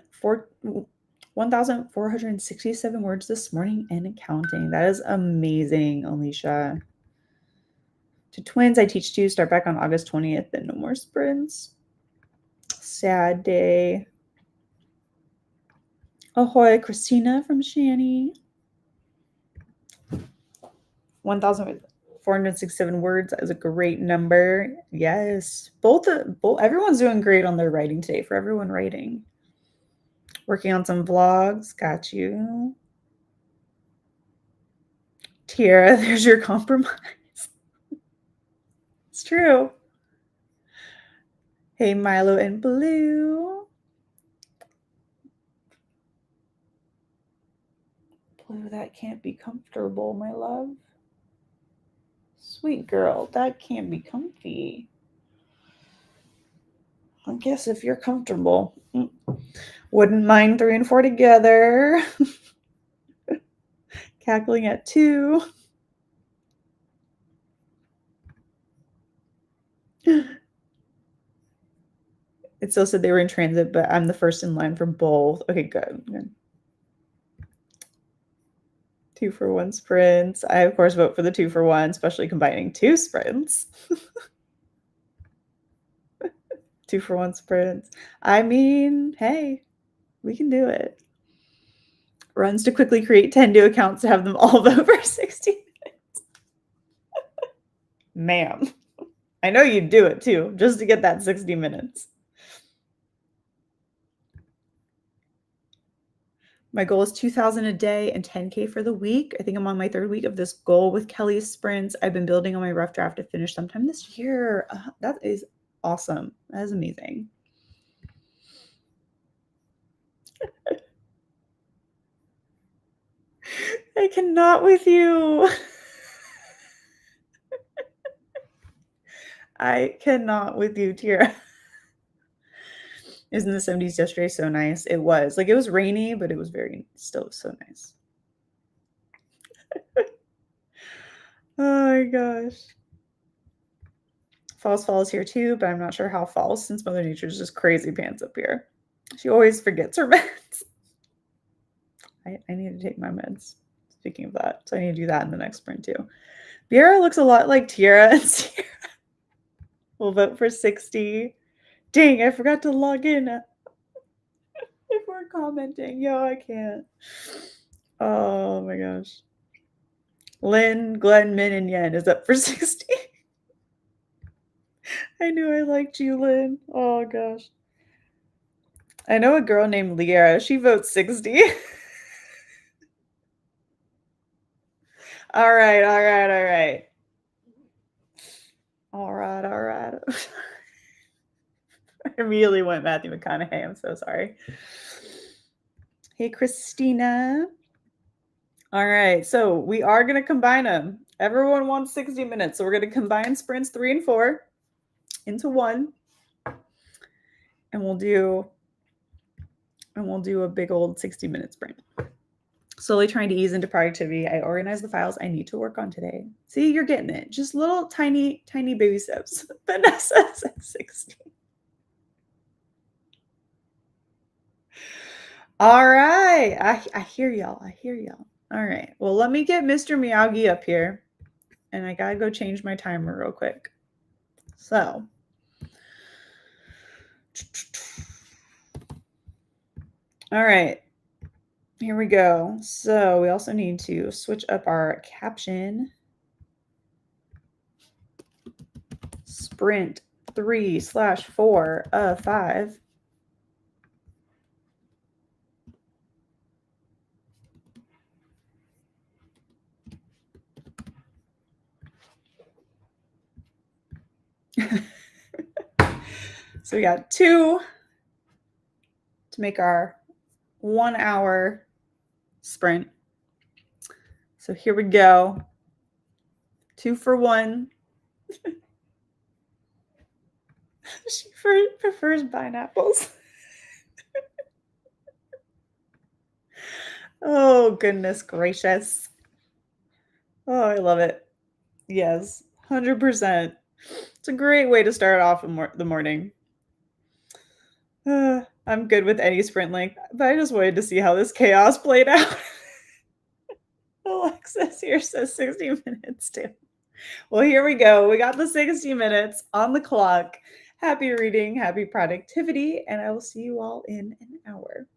1,467 words this morning and counting. That is amazing, Alicia. To twins, I teach to start back on August 20th and no more sprints. Sad day. Ahoy, Christina from Shani. 1,467 words is a great number. Yes. Both everyone's doing great on their writing today. For everyone writing. Working on some vlogs. Got you. Tiara, there's your compromise. It's true. Hey, Milo and Blue. Blue, that can't be comfortable, my love. Sweet girl, that can't be comfy. I guess if you're comfortable. Wouldn't mind 3 and 4 together. Cackling at 2. It still said they were in transit, but I'm the first in line for both. Okay, good. 2 for 1 sprints. I, of course, vote for the 2 for 1, especially combining 2 sprints. 2 for 1 sprints. I mean, hey, we can do it. Runs to quickly create 10 new accounts to have them all vote for 60 minutes. Ma'am, I know you'd do it too, just to get that 60 minutes. My goal is 2,000 a day and 10K for the week. I think I'm on my 3rd week of this goal with Kelly's sprints. I've been building on my rough draft to finish sometime this year. That is awesome. That is amazing. I cannot with you. I cannot with you, Tira. It was in the 70s yesterday. So nice. It was. Like, it was rainy, but it was still so nice. Oh my gosh. Falls here too, but I'm not sure how falls since Mother Nature's just crazy pants up here. She always forgets her meds. I need to take my meds. Speaking of that, so I need to do that in the next sprint too. Biera looks a lot like Tiara and Sierra. We'll vote for 60. Dang, I forgot to log in. If we're commenting, yo, I can't. Oh my gosh. Lynn, Glenn, Min, and Yen is up for 60. I knew I liked you, Lynn. Oh gosh. I know a girl named Liera. She votes 60. All right. I immediately went Matthew McConaughey. I'm so sorry. Hey, Christina. All right. So we are going to combine them. Everyone wants 60 minutes. So we're going to combine sprints 3 and 4 into 1. And we'll do and we'll do a big old 60-minute sprint. Slowly trying to ease into productivity. I organize the files I need to work on today. See, you're getting it. Just little tiny baby steps. Vanessa's at 60. All right. I hear y'all. I hear y'all. All right. Well, let me get Mr. Miyagi up here. And I gotta go change my timer real quick. So. All right. Here we go. So we also need to switch up our caption. Sprint 3/4 of 5. So we got 2 to make our 1 hour sprint. So here we go. 2 for 1. She prefers pineapples. Oh, goodness gracious. Oh, I love it. Yes, 100%. It's a great way to start off the morning. I'm good with any sprint length, but I just wanted to see how this chaos played out. Alexis here says 60 minutes too. Well, here we go. We got the 60 minutes on the clock. Happy reading, happy productivity, and I will see you all in an hour.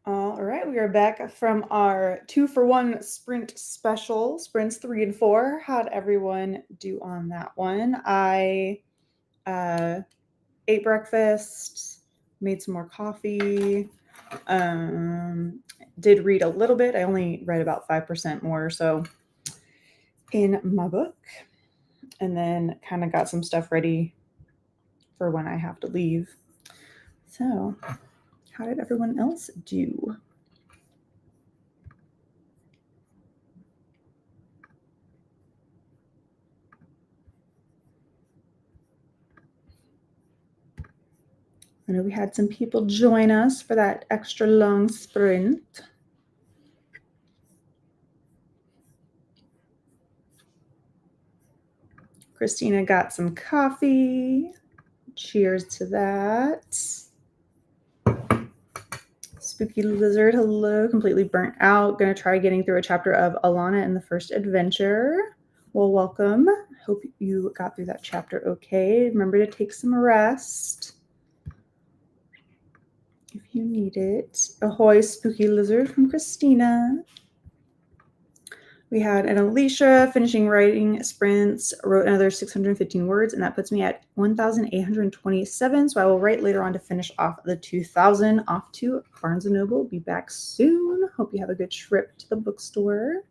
All right, we are back from our 2-for-1 sprint special, sprints 3 and 4. How'd everyone do on that one? I ate breakfast, made some more coffee, did read a little bit. I only read about 5% more so in my book, and then kind of got some stuff ready for when I have to leave. So, how did everyone else do? I know we had some people join us for that extra long sprint. Christina got some coffee. Cheers to that. Spooky Lizard, hello. Completely burnt out. Gonna try getting through a chapter of Alana in the First Adventure. Well, welcome. Hope you got through that chapter okay. Remember to take some rest if you need it. Ahoy, Spooky Lizard from Christina. We had an Alicia finishing writing sprints, wrote another 615 words, and that puts me at 1,827. So I will write later on to finish off the 2,000. Off to Barnes & Noble. Be back soon. Hope you have a good trip to the bookstore.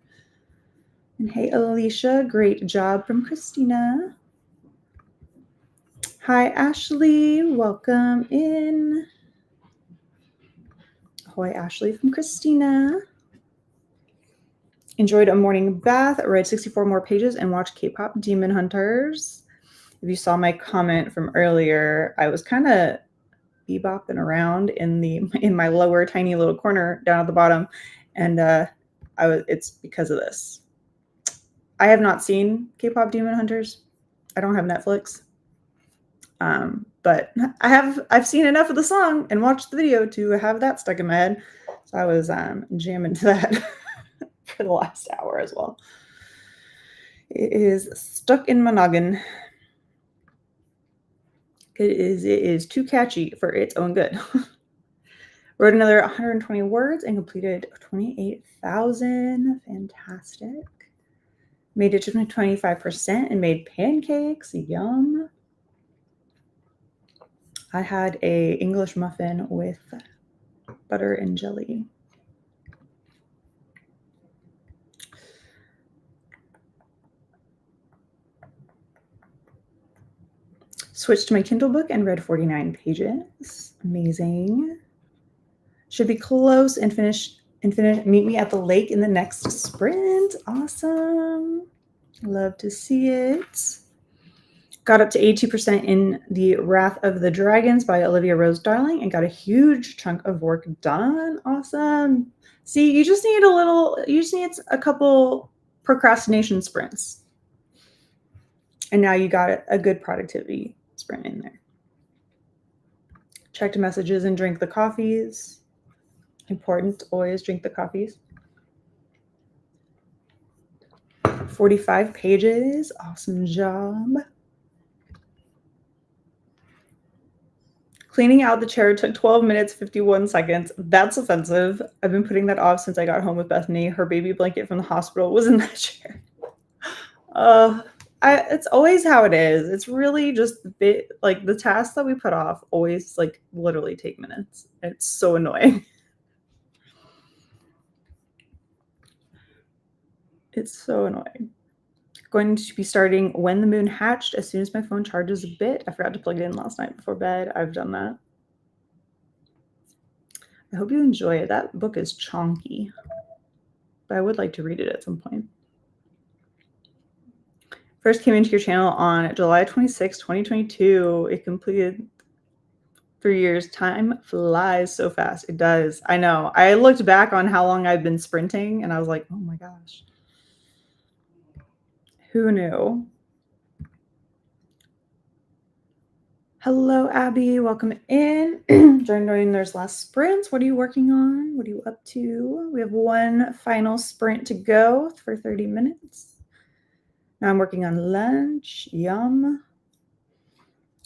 And hey, Alicia, great job from Christina. Hi, Ashley. Welcome in. Ahoy, Ashley from Christina. Enjoyed a morning bath, read 64 more pages, and watched K-pop Demon Hunters. If you saw my comment from earlier, I was kind of bebopping around in my lower tiny little corner down at the bottom, and it's because of this. I have not seen K-pop Demon Hunters. I don't have Netflix, but I've seen enough of the song and watched the video to have that stuck in my head. So I was jamming to that for the last hour as well. It is stuck in my noggin. It is too catchy for its own good. Wrote another 120 words and completed 28,000. Fantastic. Made it to 25% and made pancakes. Yum. I had a English muffin with butter and jelly. Switched to my Kindle book and read 49 pages. Amazing. Should be close and finish. Meet me at the lake in the next sprint. Awesome. Love to see it. Got up to 82% in The Wrath of the Dragons by Olivia Rose Darling and got a huge chunk of work done. Awesome. See, you just need a couple procrastination sprints. And now you got a good productivity sprint in there. Check the messages and drink the coffees. Important, always drink the coffees. 45 pages. Awesome job. Cleaning out the chair took 12 minutes, 51 seconds. That's offensive. I've been putting that off since I got home with Bethany. Her baby blanket from the hospital was in that chair. It's always how it is. It's really just the tasks that we put off always literally take minutes. It's so annoying. It's so annoying. Going to be starting When the Moon Hatched as soon as my phone charges a bit. I forgot to plug it in last night before bed. I've done that. I hope you enjoy it. That book is chonky, but I would like to read it at some point. First came into your channel on July 26, 2022. It completed 3 years. Time flies so fast. It does. I know. I looked back on how long I've been sprinting and I was like, oh my gosh. Who knew? Hello, Abby. Welcome in. Joining there's last sprints. What are you working on? What are you up to? We have one final sprint to go for 30 minutes. Now I'm working on lunch. Yum.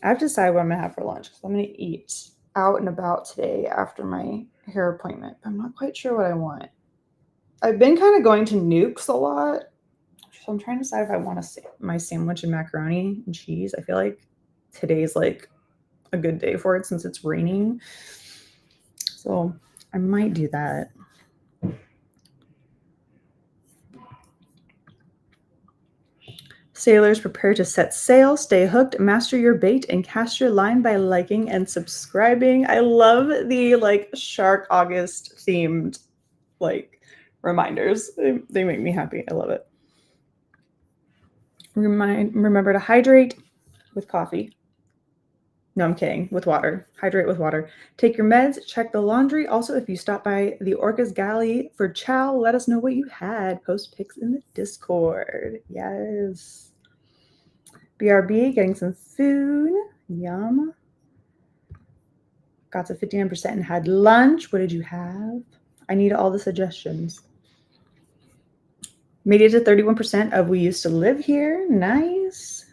I have to decide what I'm going to have for lunch. So I'm going to eat out and about today after my hair appointment. I'm not quite sure what I want. I've been kind of going to Nukes a lot. So I'm trying to decide if I want my sandwich and macaroni and cheese. I feel like today's like a good day for it since it's raining. So I might do that. Sailors, prepare to set sail, stay hooked, master your bait, and cast your line by liking and subscribing. I love the like Shark August themed like reminders. They make me happy. I love it. Remember to hydrate with coffee. No, I'm kidding. With water. Hydrate with water. Take your meds. Check the laundry. Also, if you stop by the Orca's Galley for chow, let us know what you had. Post pics in the Discord. Yes. BRB, getting some food. Yum. Got to 59% and had lunch. What did you have? I need all the suggestions. Made it to 31% of We Used to Live Here. Nice.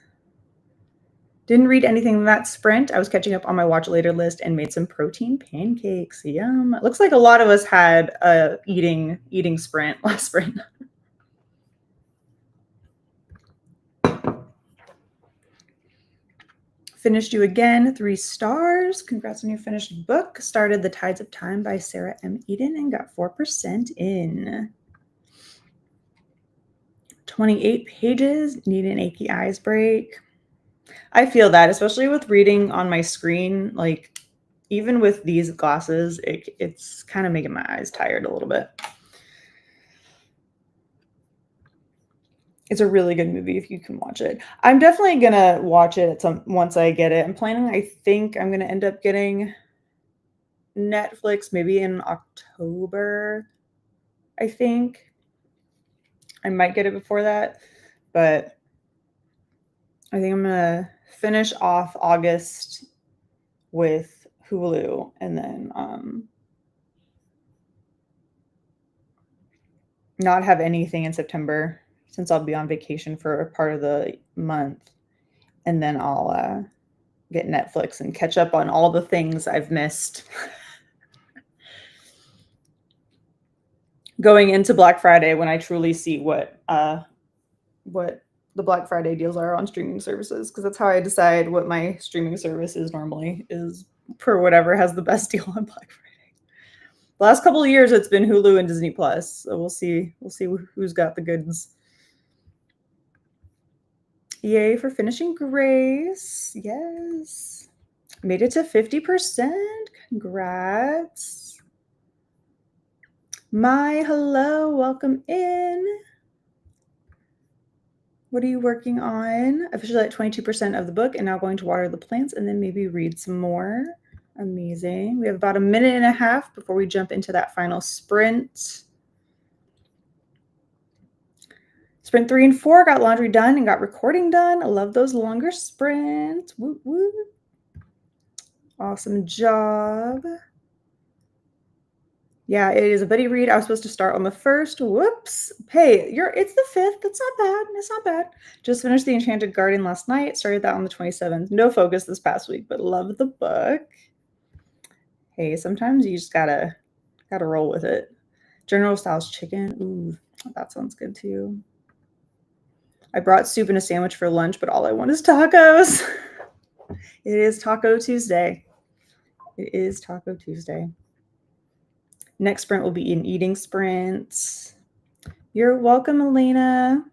Didn't read anything in that sprint. I was catching up on my watch later list and made some protein pancakes. Yum. Looks like a lot of us had a eating sprint last sprint. Finished You Again, 3 stars. Congrats on your finished book. Started The Tides of Time by Sarah M. Eden and got 4% in. 28 pages. Need an achy eyes break. I feel that, especially with reading on my screen, like even with these glasses, it's kind of making my eyes tired a little bit. It's a really good movie if you can watch it. I'm definitely going to watch it once I get it. I think I'm going to end up getting Netflix maybe in October, I think. I might get it before that, but I think I'm going to finish off August with Hulu and then not have anything in September since I'll be on vacation for a part of the month. And then I'll get Netflix and catch up on all the things I've missed. Going into Black Friday when I truly see what the Black Friday deals are on streaming services, because that's how I decide what my streaming service is normally, is for whatever has the best deal on Black Friday. The last couple of years it's been Hulu and Disney Plus, so we'll see who's got the goods. Yay for finishing Grace. Yes. Made it to 50%. Congrats. Hello, welcome in. What are you working on? Officially at 22% of the book and now going to water the plants and then maybe read some more. Amazing. We have about a minute and a half before we jump into that final sprint. Sprint 3 and 4 got laundry done and got recording done. I love those longer sprints. Woo woo. Awesome job. Yeah, it is a buddy read. I was supposed to start on the 1st. Whoops. Hey, it's the 5th. That's not bad. It's not bad. Just finished The Enchanted Garden last night. Started that on the 27th. No focus this past week, but love the book. Hey, sometimes you just gotta roll with it. General Tso's chicken. Ooh, that sounds good too. I brought soup and a sandwich for lunch, but all I want is tacos. It is Taco Tuesday. It is Taco Tuesday. Next sprint will be an eating sprint. You're welcome, Elena.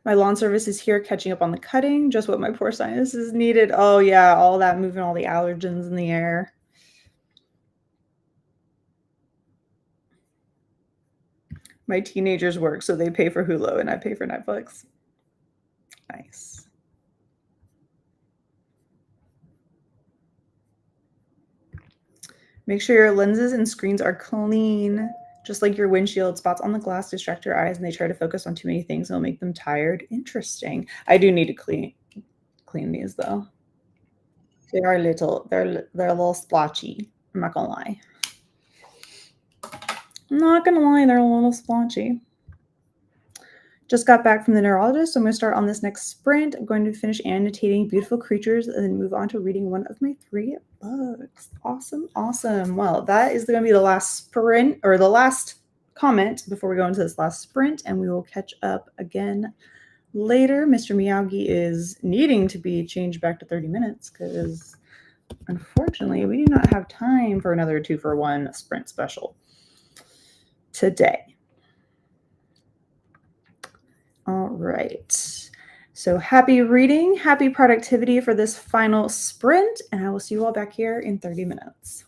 My lawn service is here catching up on the cutting. Just what my poor sinuses needed. Oh, yeah, all that moving, all the allergens in the air. My teenagers work, so they pay for Hulu and I pay for Netflix. Nice. Make sure your lenses and screens are clean. Just like your windshield, spots on the glass distract your eyes and they try to focus on too many things and it'll make them tired. Interesting. I do need to clean these though. They are they're a little splotchy. I'm not gonna lie. I'm not gonna lie, they're a little splotchy. Just got back from the neurologist, so I'm going to start on this next sprint. I'm going to finish annotating beautiful creatures and then move on to reading one of my 3 books. Awesome, awesome. Well, that is going to be the last sprint, or the last comment before we go into this last sprint, and we will catch up again later. Mr. Miyagi is needing to be changed back to 30 minutes because unfortunately we do not have time for another 2-for-1 sprint special today. All right. So happy reading, happy productivity for this final sprint, and I will see you all back here in 30 minutes.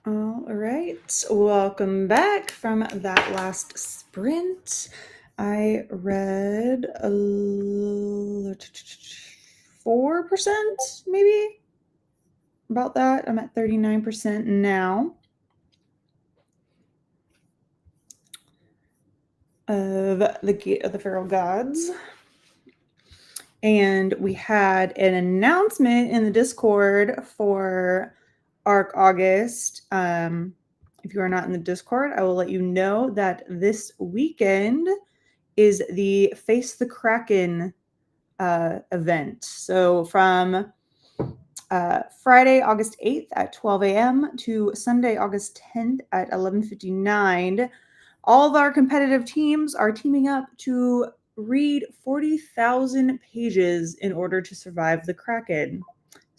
All right, welcome back from that last sprint. I read 4%, maybe, about that. I'm at 39% now of the Gate of the Feral Gods. And we had an announcement in the Discord for Arc August. If you are not in the Discord, I will let you know that this weekend is the Face the Kraken event. So from Friday, August 8th at 12 a.m. to Sunday, August 10th at 11:59, all of our competitive teams are teaming up to read 40,000 pages in order to survive the Kraken.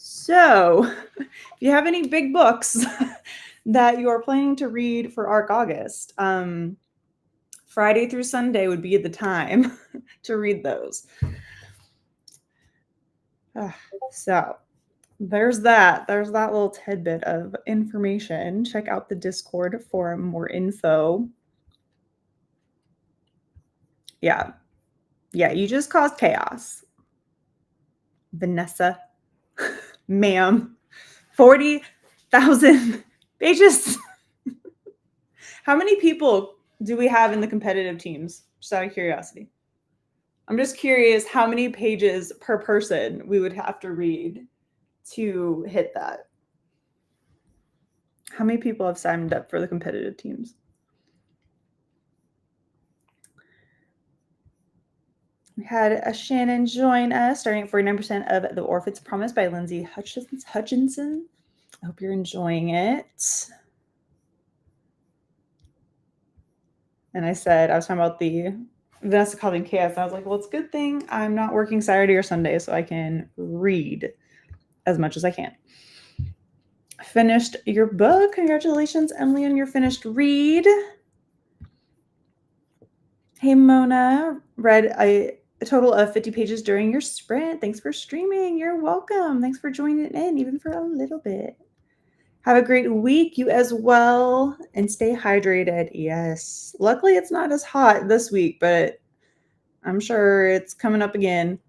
So, if you have any big books that you are planning to read for Arc August, Friday through Sunday would be the time to read those. So, there's that. There's that little tidbit of information. Check out the Discord for more info. Yeah, you just caused chaos. Vanessa, ma'am, 40,000 pages. How many people do we have in the competitive teams? Just out of curiosity. I'm just curious how many pages per person we would have to read to hit that. How many people have signed up for the competitive teams? We had a Shannon join us, starting at 49% of The Orphid's Promise by Lindsay Hutchinson. I hope you're enjoying it. And I was talking about the Vanessa causing chaos. And I was like, well, it's a good thing I'm not working Saturday or Sunday, so I can read as much as I can. Finished your book. Congratulations, Emily, on your finished read. Hey, Mona, read a total of 50 pages during your sprint. Thanks for streaming. You're welcome. Thanks for joining in, even for a little bit. Have a great week, you as well, and stay hydrated. Yes. Luckily, it's not as hot this week, but I'm sure it's coming up again.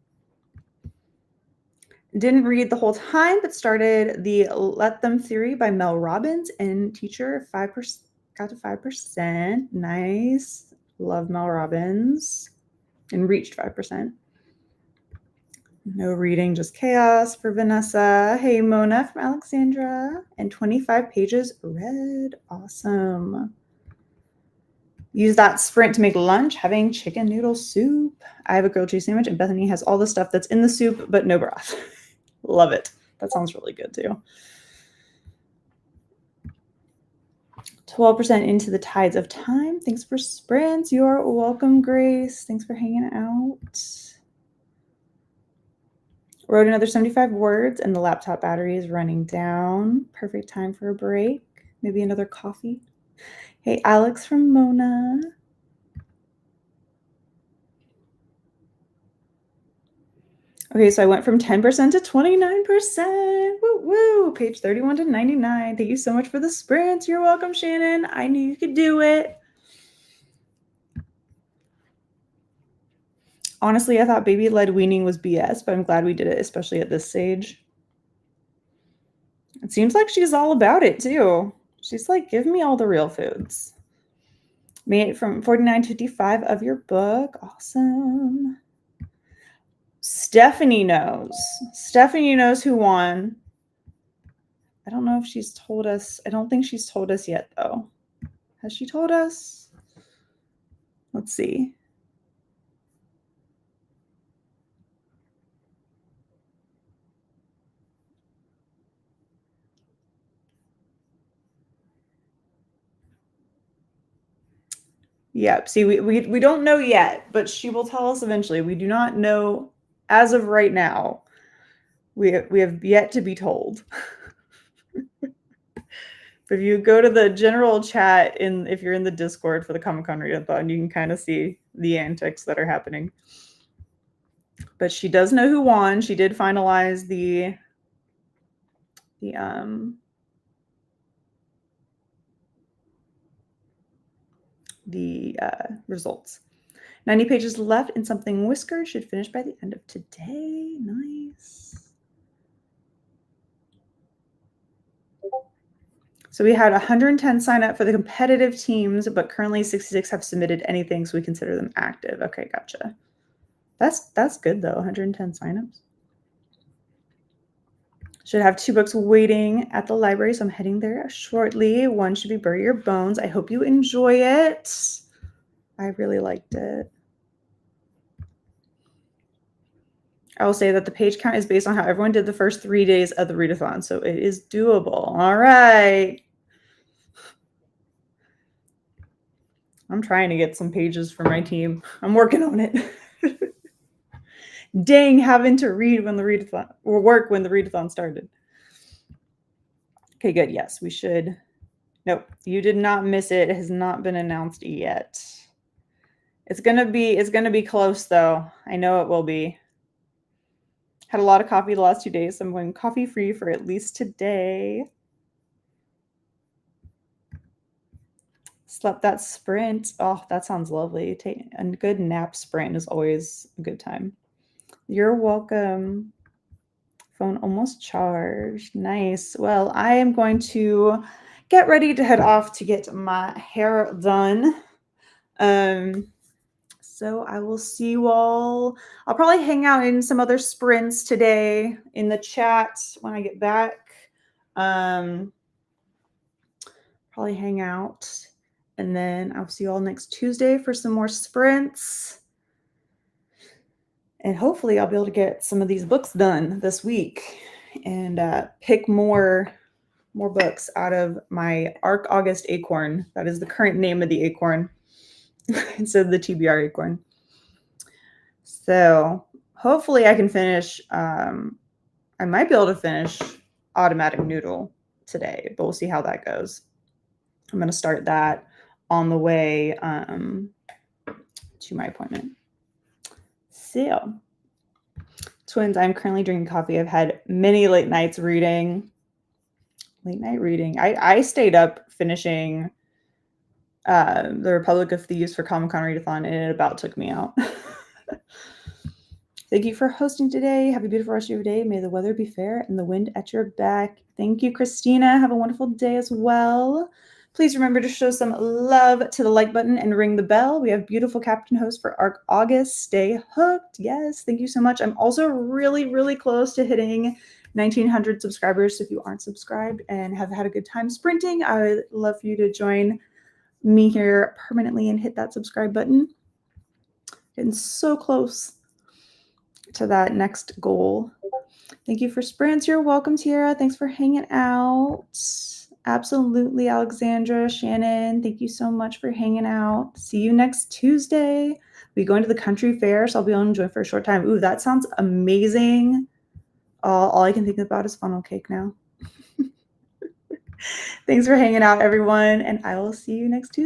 Didn't read the whole time, but started the Let Them Theory by Mel Robbins and teacher 5%, got to 5%. Nice. Love Mel Robbins. And reached 5%. No reading, just chaos for Vanessa. Hey, Mona from Alexandra. And 25 pages read. Awesome. Use that sprint to make lunch, having chicken noodle soup. I have a grilled cheese sandwich, and Bethany has all the stuff that's in the soup, but no broth. Love it. That sounds really good, too. 12% into the tides of time. Thanks for sprints. You're welcome, Grace. Thanks for hanging out. Wrote another 75 words, and the laptop battery is running down. Perfect time for a break. Maybe another coffee. Hey, Alex from Mona. Okay, so I went from 10% to 29%. Woo woo. Page 31 to 99. Thank you so much for the sprints. You're welcome, Shannon. I knew you could do it. Honestly, I thought baby-led weaning was BS, but I'm glad we did it, especially at this stage. It seems like she's all about it, too. She's like, give me all the real foods. Made it from 49.55 of your book. Awesome. Stephanie knows. Stephanie knows who won. I don't know if she's told us. I don't think she's told us yet, though. Has she told us? Let's see. Yep. See, we don't know yet, but she will tell us eventually. We do not know as of right now. We have yet to be told. But if you go to the general chat if you're in the Discord for the Comic-Con Readathon, you can kind of see the antics that are happening. But she does know who won. She did finalize the the results. 90 pages left and Something Whiskered should finish by the end of today. Nice. So we had 110 sign up for the competitive teams, but currently 66 have submitted anything, so we consider them active. Okay, gotcha. That's good though, 110 signups. Should have 2 books waiting at the library, so I'm heading there shortly. One should be Bury Your Bones. I hope you enjoy it. I really liked it. I will say that the page count is based on how everyone did the first 3 days of the readathon, so it is doable. All right. I'm trying to get some pages for my team. I'm working on it. Dang, having to read when the readathon, or work when the readathon started. Okay, good. Yes, we should. Nope, you did not miss it. It has not been announced yet. It's gonna be close though. I know it will be. Had a lot of coffee the last 2 days, so I'm going coffee free for at least today. Slept that sprint. Oh, that sounds lovely. A good nap sprint is always a good time. You're welcome. Phone almost charged. Nice. Well, I am going to get ready to head off to get my hair done. So I will see you all. I'll probably hang out in some other sprints today in the chat when I get back. Probably hang out. And then I'll see you all next Tuesday for some more sprints. And hopefully I'll be able to get some of these books done this week and pick more books out of my ARC August Acorn. That is the current name of the acorn instead of the TBR acorn. So hopefully I can finish. I might be able to finish Automatic Noodle today, but we'll see how that goes. I'm going to start that on the way to my appointment. So, twins, I'm currently drinking coffee. I've had many late nights reading. Late night reading. I stayed up finishing The Republic of Thieves for Comic-Con Readathon, and it about took me out. Thank you for hosting today. Have a beautiful rest of your day. May the weather be fair and the wind at your back. Thank you, Christina. Have a wonderful day as well. Please remember to show some love to the like button and ring the bell. We have beautiful Captain Host for ARC August. Stay hooked. Yes, thank you so much. I'm also really, really close to hitting 1,900 subscribers. So if you aren't subscribed and have had a good time sprinting, I would love for you to join me here permanently and hit that subscribe button. Getting so close to that next goal. Thank you for sprints. You're welcome, Tiara. Thanks for hanging out. Absolutely, Alexandra, Shannon. Thank you so much for hanging out. See you next Tuesday. We're going to the country fair, so I'll be able to enjoy for a short time. Ooh, that sounds amazing. All I can think about is funnel cake now. Thanks for hanging out, everyone, and I will see you next Tuesday.